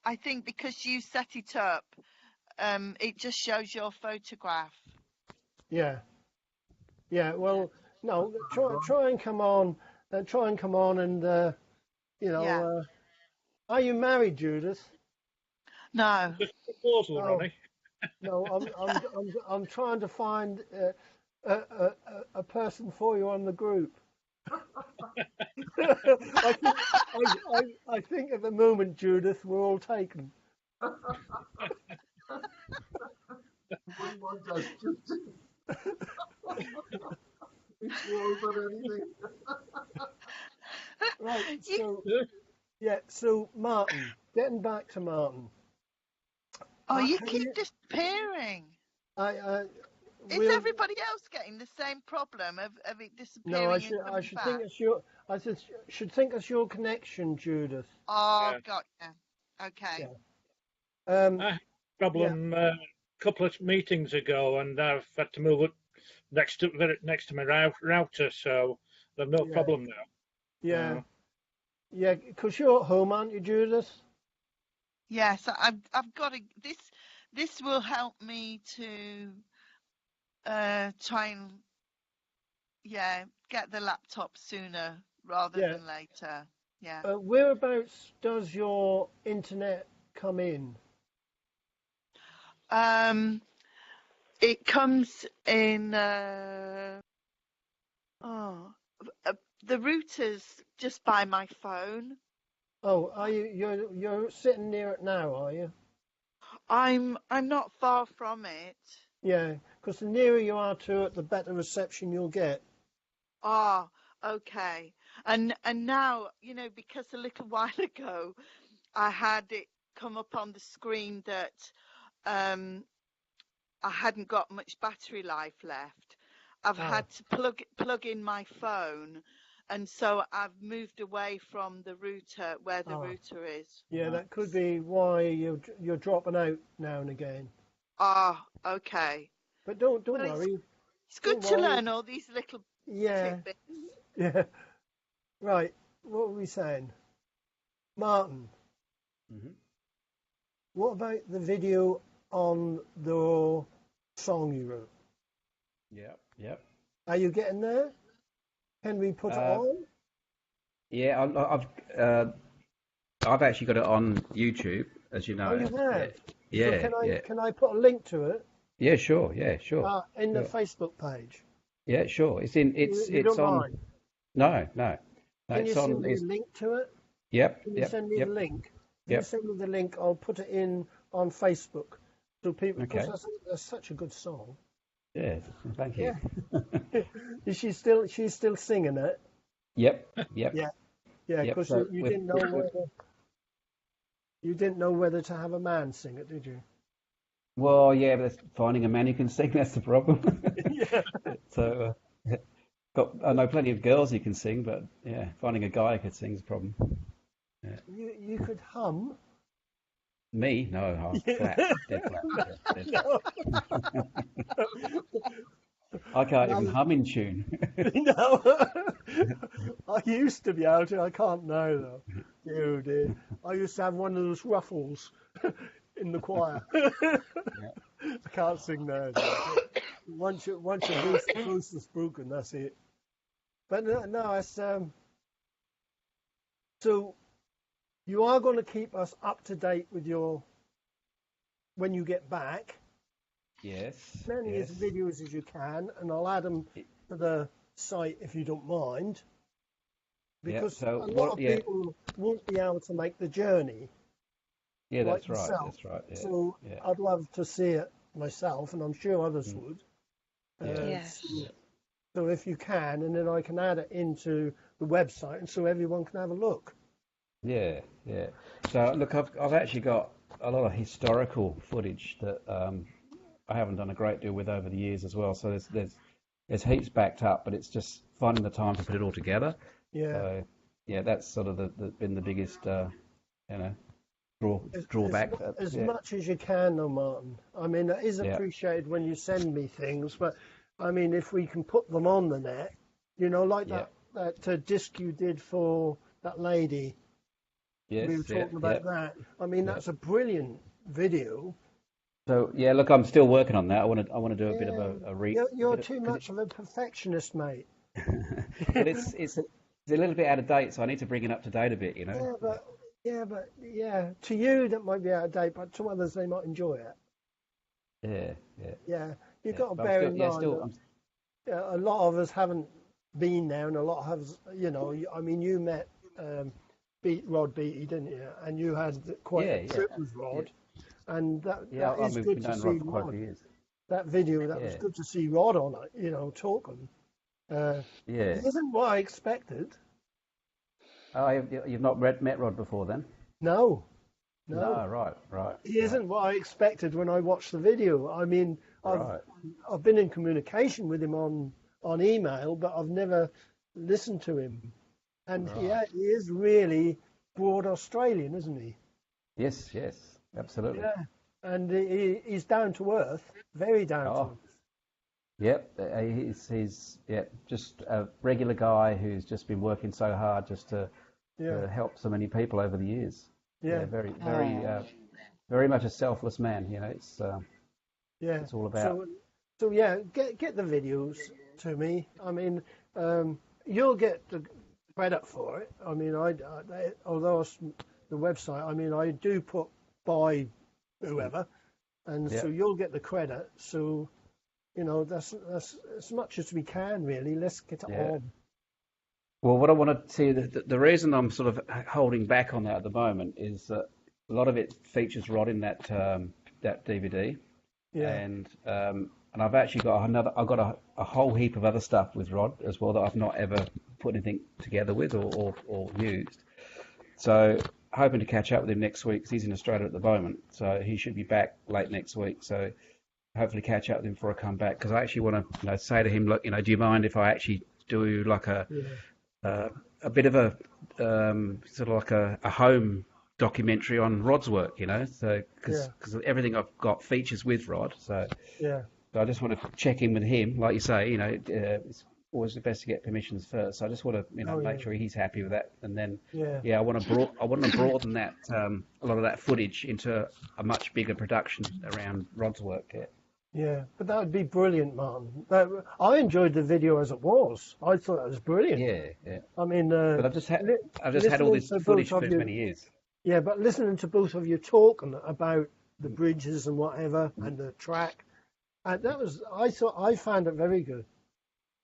I think because you set it up, it just shows your photograph. Yeah. Yeah. Well, no, try and come on. Try and come on, and Yeah. are you married, Judith? No. Just a proposal, Oh. Ronnie. No, I'm trying to find a person for you on the group. I think at the moment, Judith, we're all taken. Wouldn't want us just before about anything. Right. So Martin, getting back to Martin. Oh, you keep disappearing. Is everybody else getting the same problem of it disappearing? No, I should think it's your. I should think it's your connection, Judith. Oh, Yeah. got you. Okay. Yeah. I had a problem a couple of meetings ago, and I've had to move it next to my router, so there's no problem now. Yeah. No. Yeah, because you're at home, aren't you, Judith? Yes, I've got to. This will help me to try and get the laptop sooner rather than later. Yeah. Whereabouts does your internet come in? It comes in. The router's just by my phone. Oh, are you? You're sitting near it now, are you? I'm not far from it. Yeah, because the nearer you are to it, the better reception you'll get. Ah, okay. And now, because a little while ago, I had it come up on the screen that I hadn't got much battery life left. I've had to plug in my phone, and so I've moved away from the router where the router is. Yeah, that could be why you're dropping out now and again. Ah, okay. But don't worry. It's good to learn all these little tidbits. Yeah. Right. What were we saying? Martin. Mm-hmm. What about the video on the song you wrote? Yep. Are you getting there? Can we put it on? Yeah, I've actually got it on YouTube, as you know. Oh, you have? So can I put a link to it? Yeah, sure. Yeah, sure. In the Sure. Facebook page? Yeah, sure. You don't on. mind? No, no. No, Can you it's send on. me a link to it? Yep, Can you yep, send me yep, the link? If you yep. send me the link, I'll put it in on Facebook so people, Okay. because that's such a good song. Yeah, thank you. Yeah. Is she's still singing it? Yep, yep, Yeah. Yeah, yep. because So you didn't know whether to have a man sing it, did you? well, yeah, but that's finding a man who can sing, that's the problem. Yeah. So, I know plenty of girls who can sing, but yeah, finding a guy who can sing is a problem. Yeah. You could hum. Me? No, I'm flat, dead flat, dead flat. I can't even hum in tune. No. I used to be able to. I can't now though. Oh dear. I used to have one of those ruffles in the choir. I can't sing now. Once your voice is broken, that's it. But no, it's so you are going to keep us up to date with when you get back. Yes, As many yes. videos as you can, and I'll add them to the site if you don't mind. Because so a lot of people won't be able to make the journey. Yeah, like that's right. yourself. That's right. Yeah, So yeah. I'd love to see it myself, and I'm sure others would. Yes. So if you can, and then I can add it into the website, and so everyone can have a look. Yeah, yeah. So look, I've actually got a lot of historical footage that I haven't done a great deal with over the years as well. So there's heaps backed up, but it's just finding the time to put it all together. Yeah. So yeah, that's sort of been the biggest drawback. As much as you can, though, Martin. I mean, it is appreciated when you send me things, but I mean, if we can put them on the net, like that disc you did for that lady. Yes, we were talking about that. I mean, that's a brilliant video. So yeah, look, I'm still working on that. I want to do a bit of a read. You're too much of a perfectionist, mate. But it's a little bit out of date, so I need to bring it up to date a bit, Yeah, but to you that might be out of date, but to others they might enjoy it. Yeah. You've got to bear in mind that a lot of us haven't been there, and a lot of us, I mean, you met Rod Beatty, didn't you? And you had quite a trip with Rod, and that is good to see Rod. That video, that was good to see Rod on it, talking. It isn't what I expected. Oh, you've not met Rod before then? No. Right. He isn't what I expected when I watched the video. I mean, I've been in communication with him on email, but I've never listened to him. And he is really broad Australian, isn't he? Yes, absolutely. Yeah, and he's down to earth, very down to earth. Yep, he's just a regular guy who's just been working so hard just to help so many people over the years. Yeah, very much a selfless man. It's all about. So get the videos to me. I mean, you'll get the credit for it. I mean, although it's the website, I mean, I do put by whoever, and so you'll get the credit. So. That's as much as we can, really. Let's get it on. Well, what I want to see, the reason I'm sort of holding back on that at the moment is that a lot of it features Rod in that DVD, and I've actually got I've got a whole heap of other stuff with Rod as well that I've not ever put anything together with or used. So hoping to catch up with him next week because he's in Australia at the moment, so he should be back late next week. So. Hopefully catch up with him before I come back because I actually want to say to him, look, do you mind if I actually do like a bit of a sort of like a home documentary on Rod's work, so because everything I've got features with Rod, so I just want to check in with him, like you say, it's always the best to get permissions first. So I just want to make sure he's happy with that, and then I want to broaden that a lot of that footage into a much bigger production around Rod's work. Yeah, but that would be brilliant, Martin. I enjoyed the video as it was. I thought it was brilliant. Yeah. I mean, But I've just had all listening this to footage both for of as you, many years. yeah, but listening to both of you talking about the Mm, bridges and whatever mm, and the track, I found it very good.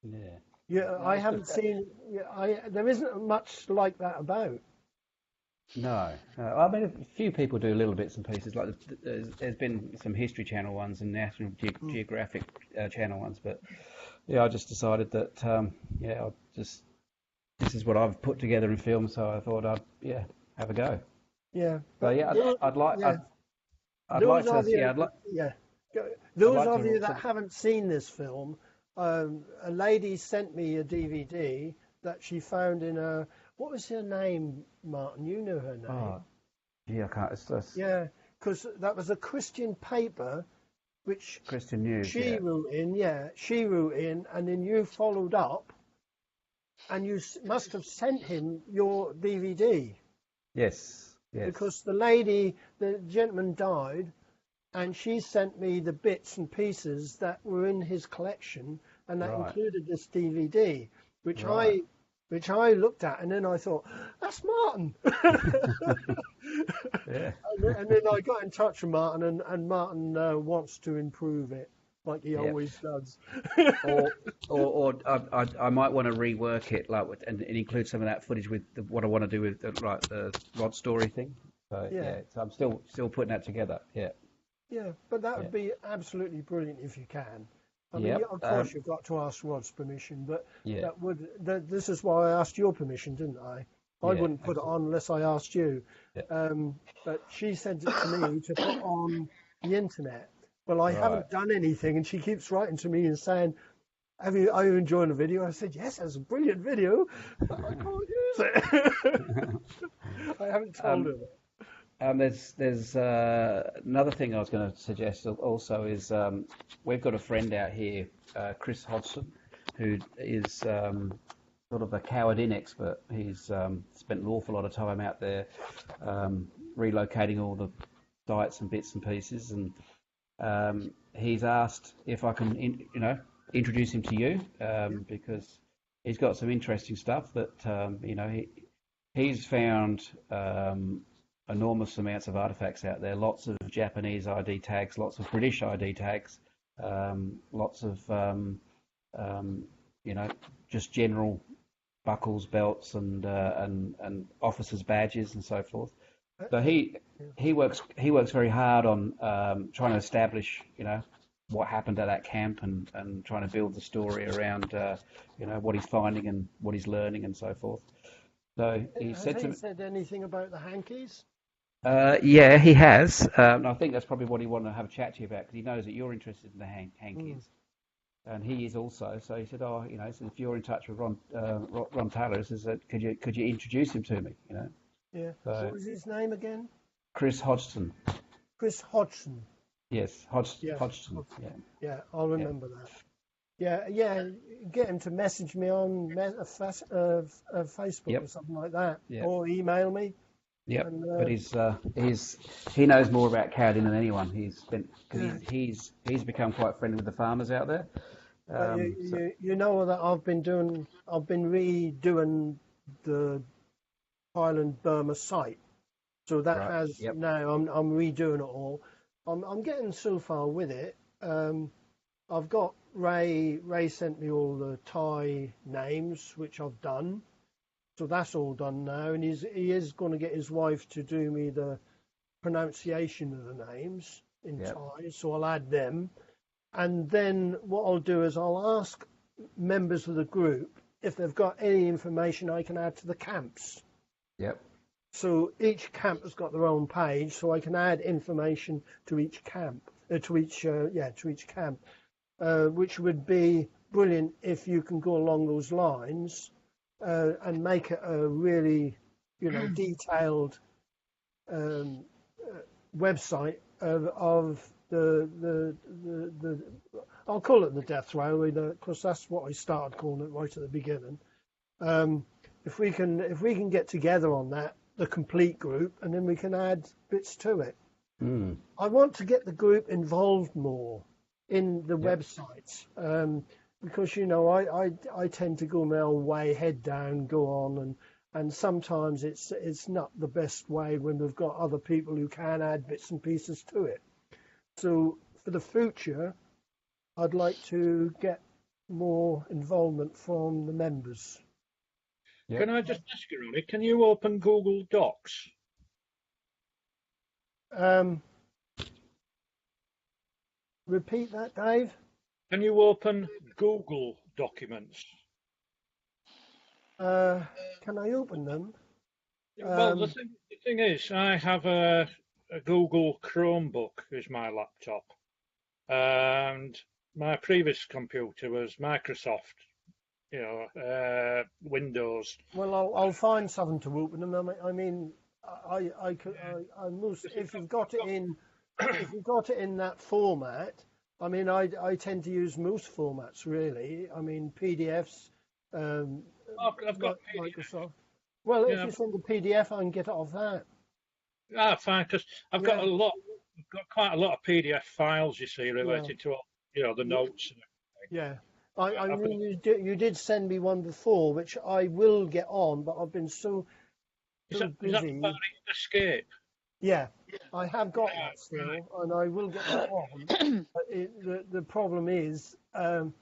Yeah. Yeah, No, I it's good. haven't seen. Yeah, there isn't much like that about. No, I mean, a few people do little bits and pieces. Like there's been some History Channel ones and National Mm. Geographic Channel ones, but yeah, I just decided that yeah, this is what I've put together in film, so I thought I'd have a go. Yeah, So but yeah, yeah, I'd like those to of you, yeah, I'd those like of you to that haven't seen this film, a lady sent me a DVD that she found in a. What was her name, Martin? You knew her name. oh yeah, I can't. It's just Yeah, because that was a Christian paper which Christian News, she yeah. wrote in. Yeah, she wrote in, and then you followed up, and you must have sent him your DVD Yes, because the gentleman died, and she sent me the bits and pieces that were in his collection, and that right, included this DVD, which right. I which I looked at, and then I thought, that's Martin. Yeah. And then I got in touch with Martin, and Martin wants to improve it, like he Yeah. always does. Or I might want to rework it, like and include some of that footage with what I want to do with the Rod Story thing. So Yeah, yeah, so I'm still putting that together. Yeah, yeah, but that yeah, would be absolutely brilliant if you can. I mean, yep, of course, you've got to ask Rod's permission, but yeah, this is why I asked your permission, didn't I? I yeah, wouldn't put it absolutely. on unless I asked you. Yeah, But she sent it to me to put on the internet. Well, I right. haven't done anything, and she keeps writing to me and saying, are you enjoying the video? I said, yes, that's a brilliant video, but I can't use it. I haven't told um, her. there's another thing I was going to suggest also is we've got a friend out here, Chris Hodgson, who is sort of a cowered in expert. He's spent an awful lot of time out there relocating all the sites and bits and pieces, and he's asked if I can, introduce him to you because he's got some interesting stuff that he's found enormous amounts of artifacts out there. Lots of Japanese ID tags, lots of British ID tags, lots of just general buckles, belts, and officers' badges and so forth. So he works very hard on trying to establish what happened at that camp and trying to build the story around what he's finding and what he's learning and so forth. So he Has said to he me, said anything about the hankies? yeah, he has. And I think that's probably what he wanted to have a chat to you about because he knows that you're interested in the Mm. hankies. And he is also. So he said, so if you're in touch with Ron Taylor, he says, could you introduce him to me? Yeah. So What was his name again? Chris Hodgson. Chris Hodgson. Yes, Yeah. Hodgson. Yeah, Yeah, I'll yeah, remember that. Yeah. Get him to message me on Facebook yep, or something like that, yep, or email me. yep. And But he knows more about cowding than anyone. yeah. He's become quite friendly with the farmers out there. But So you know that I've been redoing the Thailand Burma site. So that right, has yep, now I'm redoing it all. I'm getting so far with it. I've got Ray sent me all the Thai names, which I've done. So that's all done now, and he is going to get his wife to do me the pronunciation of the names in yep, Thai. So I'll add them, and then what I'll do is I'll ask members of the group if they've got any information I can add to the camps. yep, So each camp has got their own page, so I can add information to each camp, to each camp, which would be brilliant if you can go along those lines and make it a really, detailed website of the I'll call it the death railway because that's what I started calling it right at the beginning. If we can get together on that, the complete group, and then we can add bits to it. mm, I want to get the group involved more. in the websites, because I tend to go my own way, head down, go on, and sometimes it's not the best way when we've got other people who can add bits and pieces to it. So for the future, I'd like to get more involvement from the members. Yep. Can I just ask you, Ronnie, can you open Google Docs? Repeat that, Dave. Can you open Google documents? Can I open them? Well, the thing is, I have a Google Chromebook as my laptop, and my previous computer was Microsoft, Windows. Well, I'll find something to open them. I mean, I could, I must, if you've got it in that format. I mean, I tend to use most formats really. I mean, PDFs. I've got Microsoft. Well, if you send a PDF, I can get it off that. Ah, fine, because I've got quite a lot of PDF files, you see, related to all, the notes. Yeah. I mean, you did send me one before, which I will get on, but I've been so busy. Is that the Far East Escape? Yeah, I have got that still, and I will get that on. But the problem is, the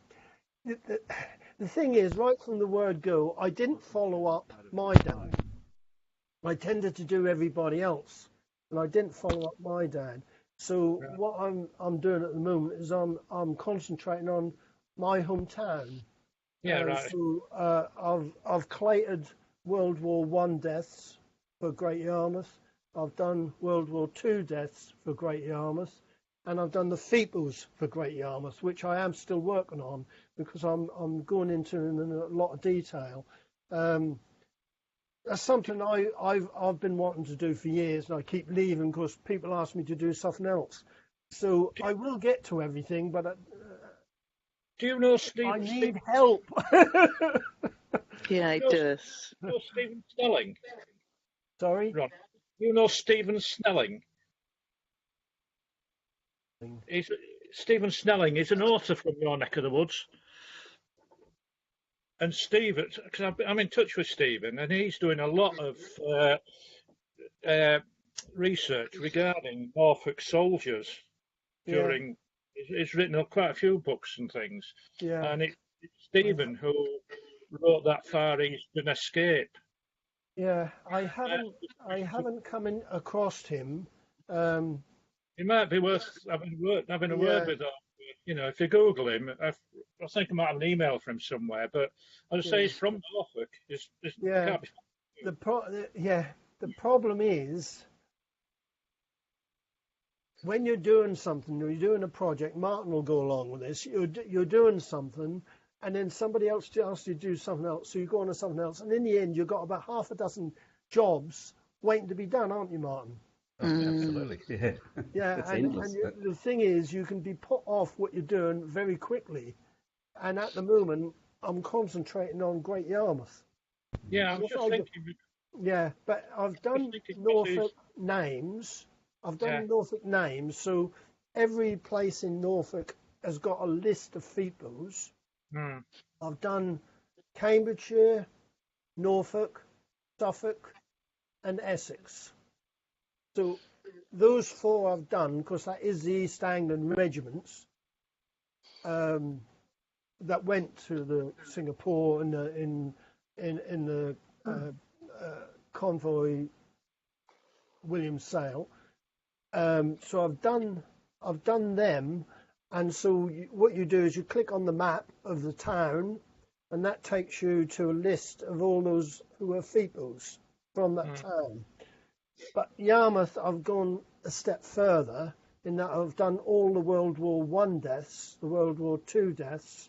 thing is, right from the word go, I didn't follow up my dad. I tended to do everybody else, and I didn't follow up my dad. So what I'm doing at the moment is I'm concentrating on my hometown. Yeah, right. So I've collated World War One deaths for Great Yarmouth. I've done World War II deaths for Great Yarmouth, and I've done the FEPOWs for Great Yarmouth, which I am still working on because I'm going into in a lot of detail. That's something I've been wanting to do for years, and I keep leaving because people ask me to do something else. So I will get to everything, but do you know Steve? I need help. Yeah, he does. You know Stephen Snelling? Sorry? Ron, you know Stephen Snelling? Stephen Snelling is an author from your neck of the woods. And Steve, because I'm in touch with Stephen, and he's doing a lot of research regarding Norfolk soldiers during. He's written up quite a few books and things. Yeah. And it's Stephen who wrote that Far Eastern Escape. Yeah, I haven't come in across him. It might be worth having a word with him. If you Google him, I think I might have an email from somewhere. But as I say, he's from Norfolk. The problem is when you're doing something, or you're doing a project. Martin will go along with this. You're doing something, and then somebody else asks you to do something else. So you go on to something else, and in the end, you've got about half a dozen jobs waiting to be done, aren't you, Martin? Absolutely, yeah. Yeah, and the thing is, you can be put off what you're doing very quickly. And at the moment, I'm concentrating on Great Yarmouth. Yeah, I was just thinking. Yeah, but I've done Norfolk names. I've done Norfolk names, so every place in Norfolk has got a list of FEPOWs. I've done Cambridgeshire, Norfolk, Suffolk, and Essex. So those four I've done because that is the East Anglian regiments that went to the Singapore in the convoy William Sale. So I've done them, and so what you do is you click on the map of the town, and that takes you to a list of all those who are FEPOWs from that town. But Yarmouth, I've gone a step further in that I've done all the World War One deaths, the World War II deaths,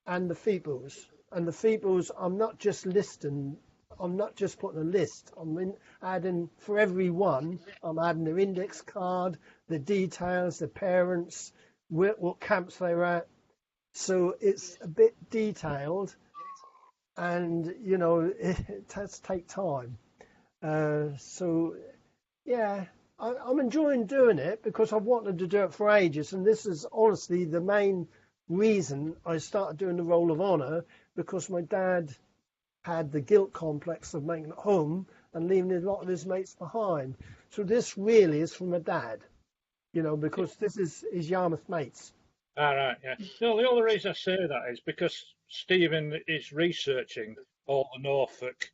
and the FEPOWs. And the FEPOWs, I'm not just listing. I'm not just putting a list. I'm adding for every one. I'm adding their index card, the details, the parents, what camps they were at. So it's a bit detailed, and it has to take time. So yeah, I'm enjoying doing it because I've wanted to do it for ages, and this is honestly the main reason I started doing the Roll of Honour, because my dad had the guilt complex of making it home and leaving a lot of his mates behind. So this really is for my dad, because this is his Yarmouth mates. All right, yeah. No, the only reason I say that is because Stephen is researching all the Norfolk,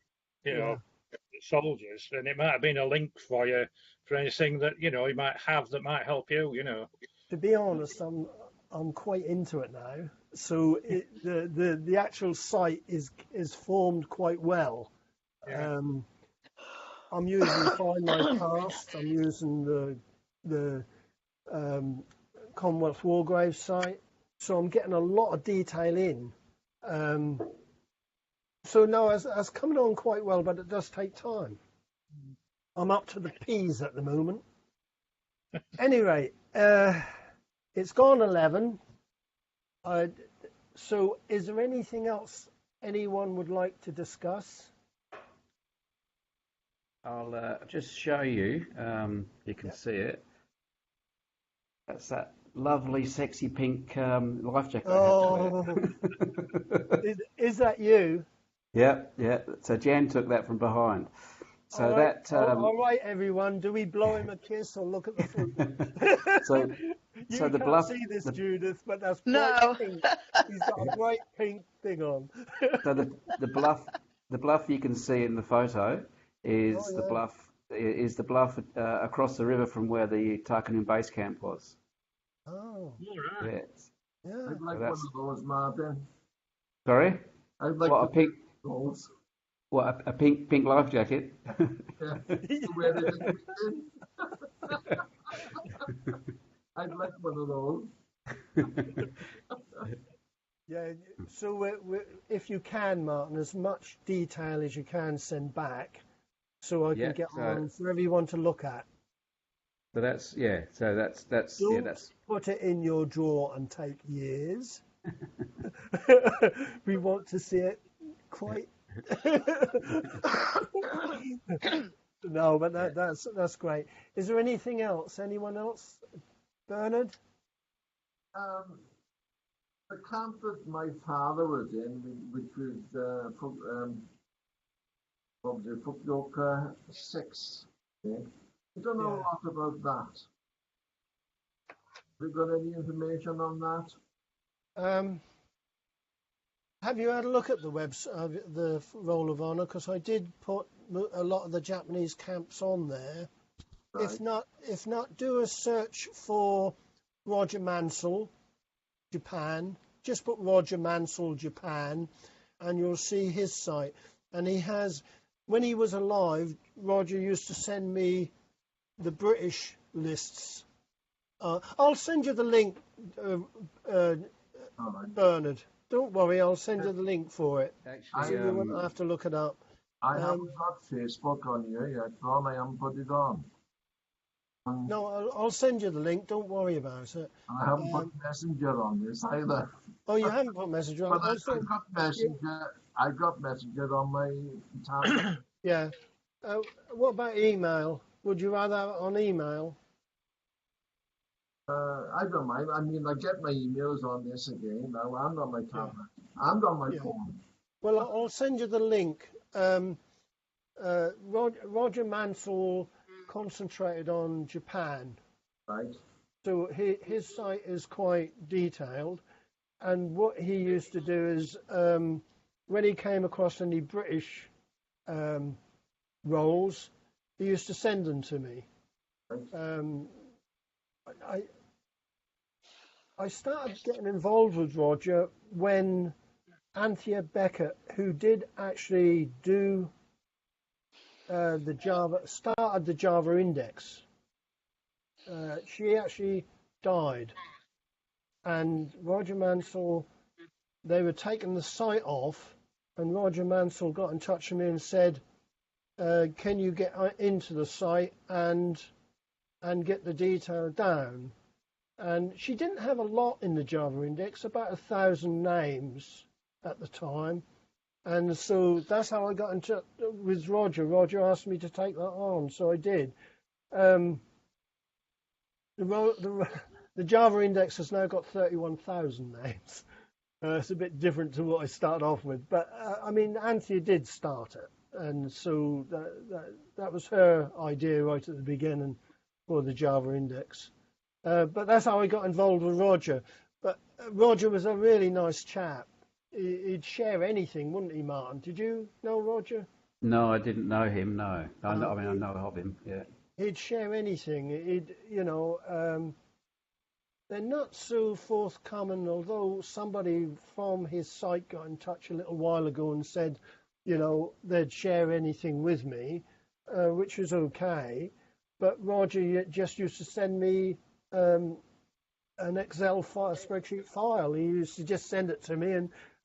soldiers, and it might have been a link for you for anything that he might have that might help you. To be honest, I'm quite into it now. So the actual site is formed quite well. Yeah. I'm using Find My Past. I'm using the Commonwealth War Graves site. So I'm getting a lot of detail in. So no, it's coming on quite well, but it does take time. I'm up to the P's at the moment. Anyway, it's gone 11. So is there anything else anyone would like to discuss? I'll just show you. You can see it. That's that lovely, sexy pink life jacket. Oh, is that you? Yeah. So Jan took that from behind. So all right, that. all right, everyone. Do we blow him a kiss or look at the front? So you the can't bluff. see this, Judith, but that's bright No. pink. He's got a bright pink thing on. So the bluff you can see in the photo is the bluff across the river from where the Tarkanoon base camp was. Oh, All right. Yes. yeah. I'd like one of those, Martin. Sorry. I'd like What, a pink? those. What, a pink life jacket? Yeah. To wear it in the I'd like one of those. Yeah, so if you can, Martin, as much detail as you can send back, so I can get on for everyone to look at. So that's that's Put it in your drawer and take years. We want to see it quite. No, but that's great. Is there anything else? Anyone else? Bernard? The camp that my father was in, which was Fukuoka 6. Okay? I don't know a lot about that. Have you got any information on that? Have you had a look at the website, the Roll of Honour? Because I did put a lot of the Japanese camps on there. Right. If not, do a search for Roger Mansell, Japan. Just put Roger Mansell, Japan, and you'll see his site. And he has, when he was alive, Roger used to send me the British lists. I'll send you the link, Bernard. Don't worry, I'll send you the link for it. Actually, so you won't have to look it up. I haven't got Facebook on here yet, Ron. I haven't put it on. No, I'll send you the link. Don't worry about it. I haven't put Messenger on this either. Oh, you haven't put Messenger on? But I got Messenger. I got Messenger on my tablet. Yeah. What about email? Would you rather have it on email? I don't mind. I mean, I get my emails on this again now, and on my tablet, and on my phone. Well, I'll send you the link. Roger Mansell concentrated on Japan. Right. So his site is quite detailed. And what he used to do is, when he came across any British roles, he used to send them to me. Right. I started getting involved with Roger when Anthea Beckett, who did actually do started the Java Index. She actually died, and Roger Mansell, they were taking the site off, and Roger Mansell got in touch with me and said, "Can you get into the site and get the detail down?" And she didn't have a lot in the Java Index, about 1,000 names at the time. And so that's how I got in touch with Roger. Roger asked me to take that on, so I did. The Java index has now got 31,000 names. It's a bit different to what I started off with, but I mean, Anthea did start it, and so that was her idea right at the beginning for the Java index. But that's how I got involved with Roger. But Roger was a really nice chap. He'd share anything, wouldn't he, Martin? Did you know Roger? No, I didn't know him. No, I mean I know of him. Yeah. He'd share anything. They're not so forthcoming, although somebody from his site got in touch a little while ago and said, they'd share anything with me, which was okay. But Roger just used to send me an Excel file, spreadsheet file. He used to just send it to me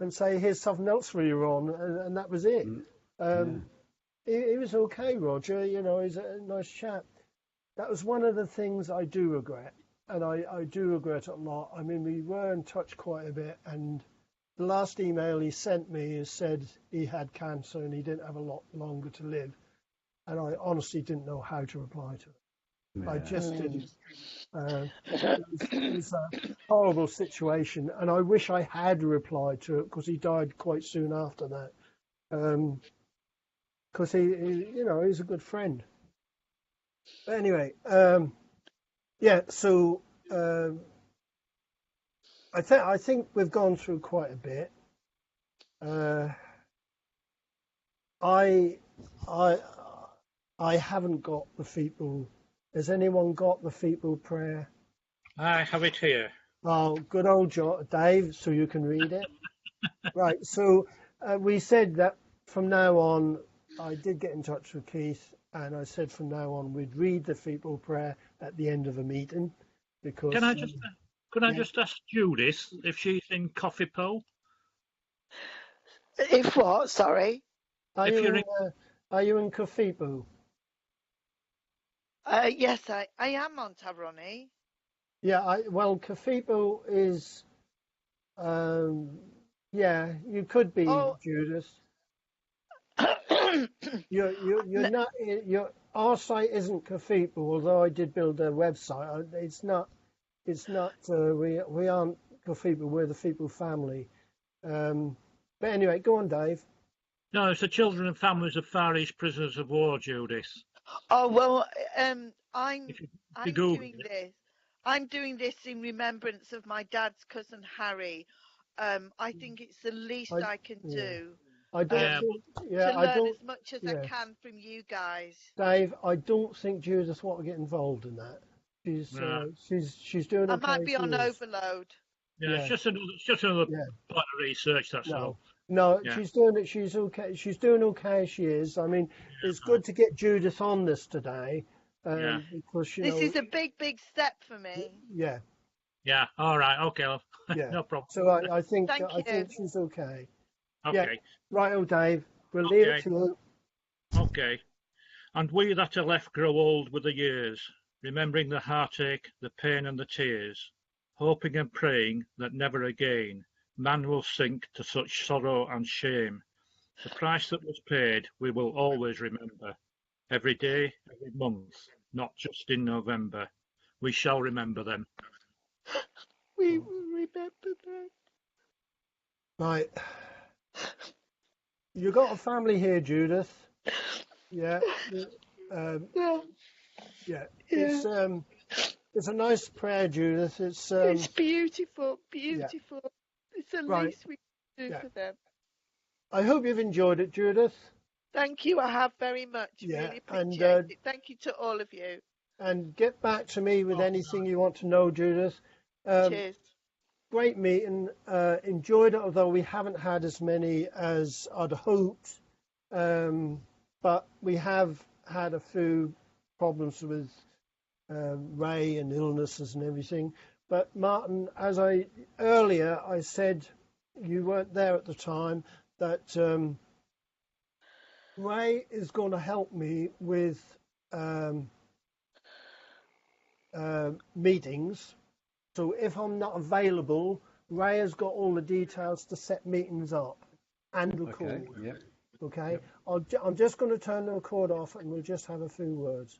and say, here's something else for you on, and that was it. He was okay, Roger. He's a nice chap. That was one of the things I do regret. And I do regret it a lot. I mean, we were in touch quite a bit, and the last email he sent me said he had cancer and he didn't have a lot longer to live. And I honestly didn't know how to reply to it. Yeah. I just didn't. It was a horrible situation, and I wish I had replied to it because he died quite soon after that. Because he's a good friend. But anyway, yeah, so I think we've gone through quite a bit. I haven't got the FEPOW. Has anyone got the FEPOW prayer? I have it here. Oh, good old Dave, so you can read it. Right, so we said that from now on, I did get in touch with Keith, and I said from now on we'd read the FEPOW prayer at the end of a meeting. Because Can I just ask Judith if she's in FEPOW? If what? Sorry. Are you in FEPOW? Yes, I am on Tavroni. Yeah, FEPOW is, you could be, Judith. You're not. Our site isn't FEPOW, although I did build a website. It's not. We aren't FEPOW. We're the FEPOW family. But anyway, go on, Dave. No, it's the children and families of Far East prisoners of war, Judith. Oh well, I'm doing this in remembrance of my dad's cousin Harry. I think it's the least I can do. I don't learn as much as I can from you guys. Dave, I don't think Judith want to get involved in that. She's doing okay. I might be on overload. Yeah, it's just another part of research. That's all. No, she's doing it. She's okay. She's doing okay. She is. I mean, it's good to get Judith on this today. Because this is a big step for me. Yeah. Yeah. All right. Okay. Yeah. No problem. So I think she's okay. Okay. Yeah. Right, old Dave. We'll leave it to you. Okay. And we that are left grow old with the years, remembering the heartache, the pain and the tears, hoping and praying that never again man will sink to such sorrow and shame. The price that was paid we will always remember. Every day, every month, not just in November. We shall remember them. We will remember them. Right. You got a family here, Judith. Yeah. Yeah. It's a nice prayer, Judith. It's beautiful. Yeah. It's the least we can do for them. I hope you've enjoyed it, Judith. Thank you. I have very much. Really appreciate it. Thank you to all of you. And get back to me with anything you want to know, Judith. Cheers. Great meeting. Enjoyed it, although we haven't had as many as I'd hoped. But we have had a few problems with Ray and illnesses and everything. But Martin, as I said, you weren't there at the time, that Ray is going to help me with meetings. So if I'm not available, Ray has got all the details to set meetings up and record. Okay. Yep. Okay. Yep. I'm just going to turn the record off and we'll just have a few words.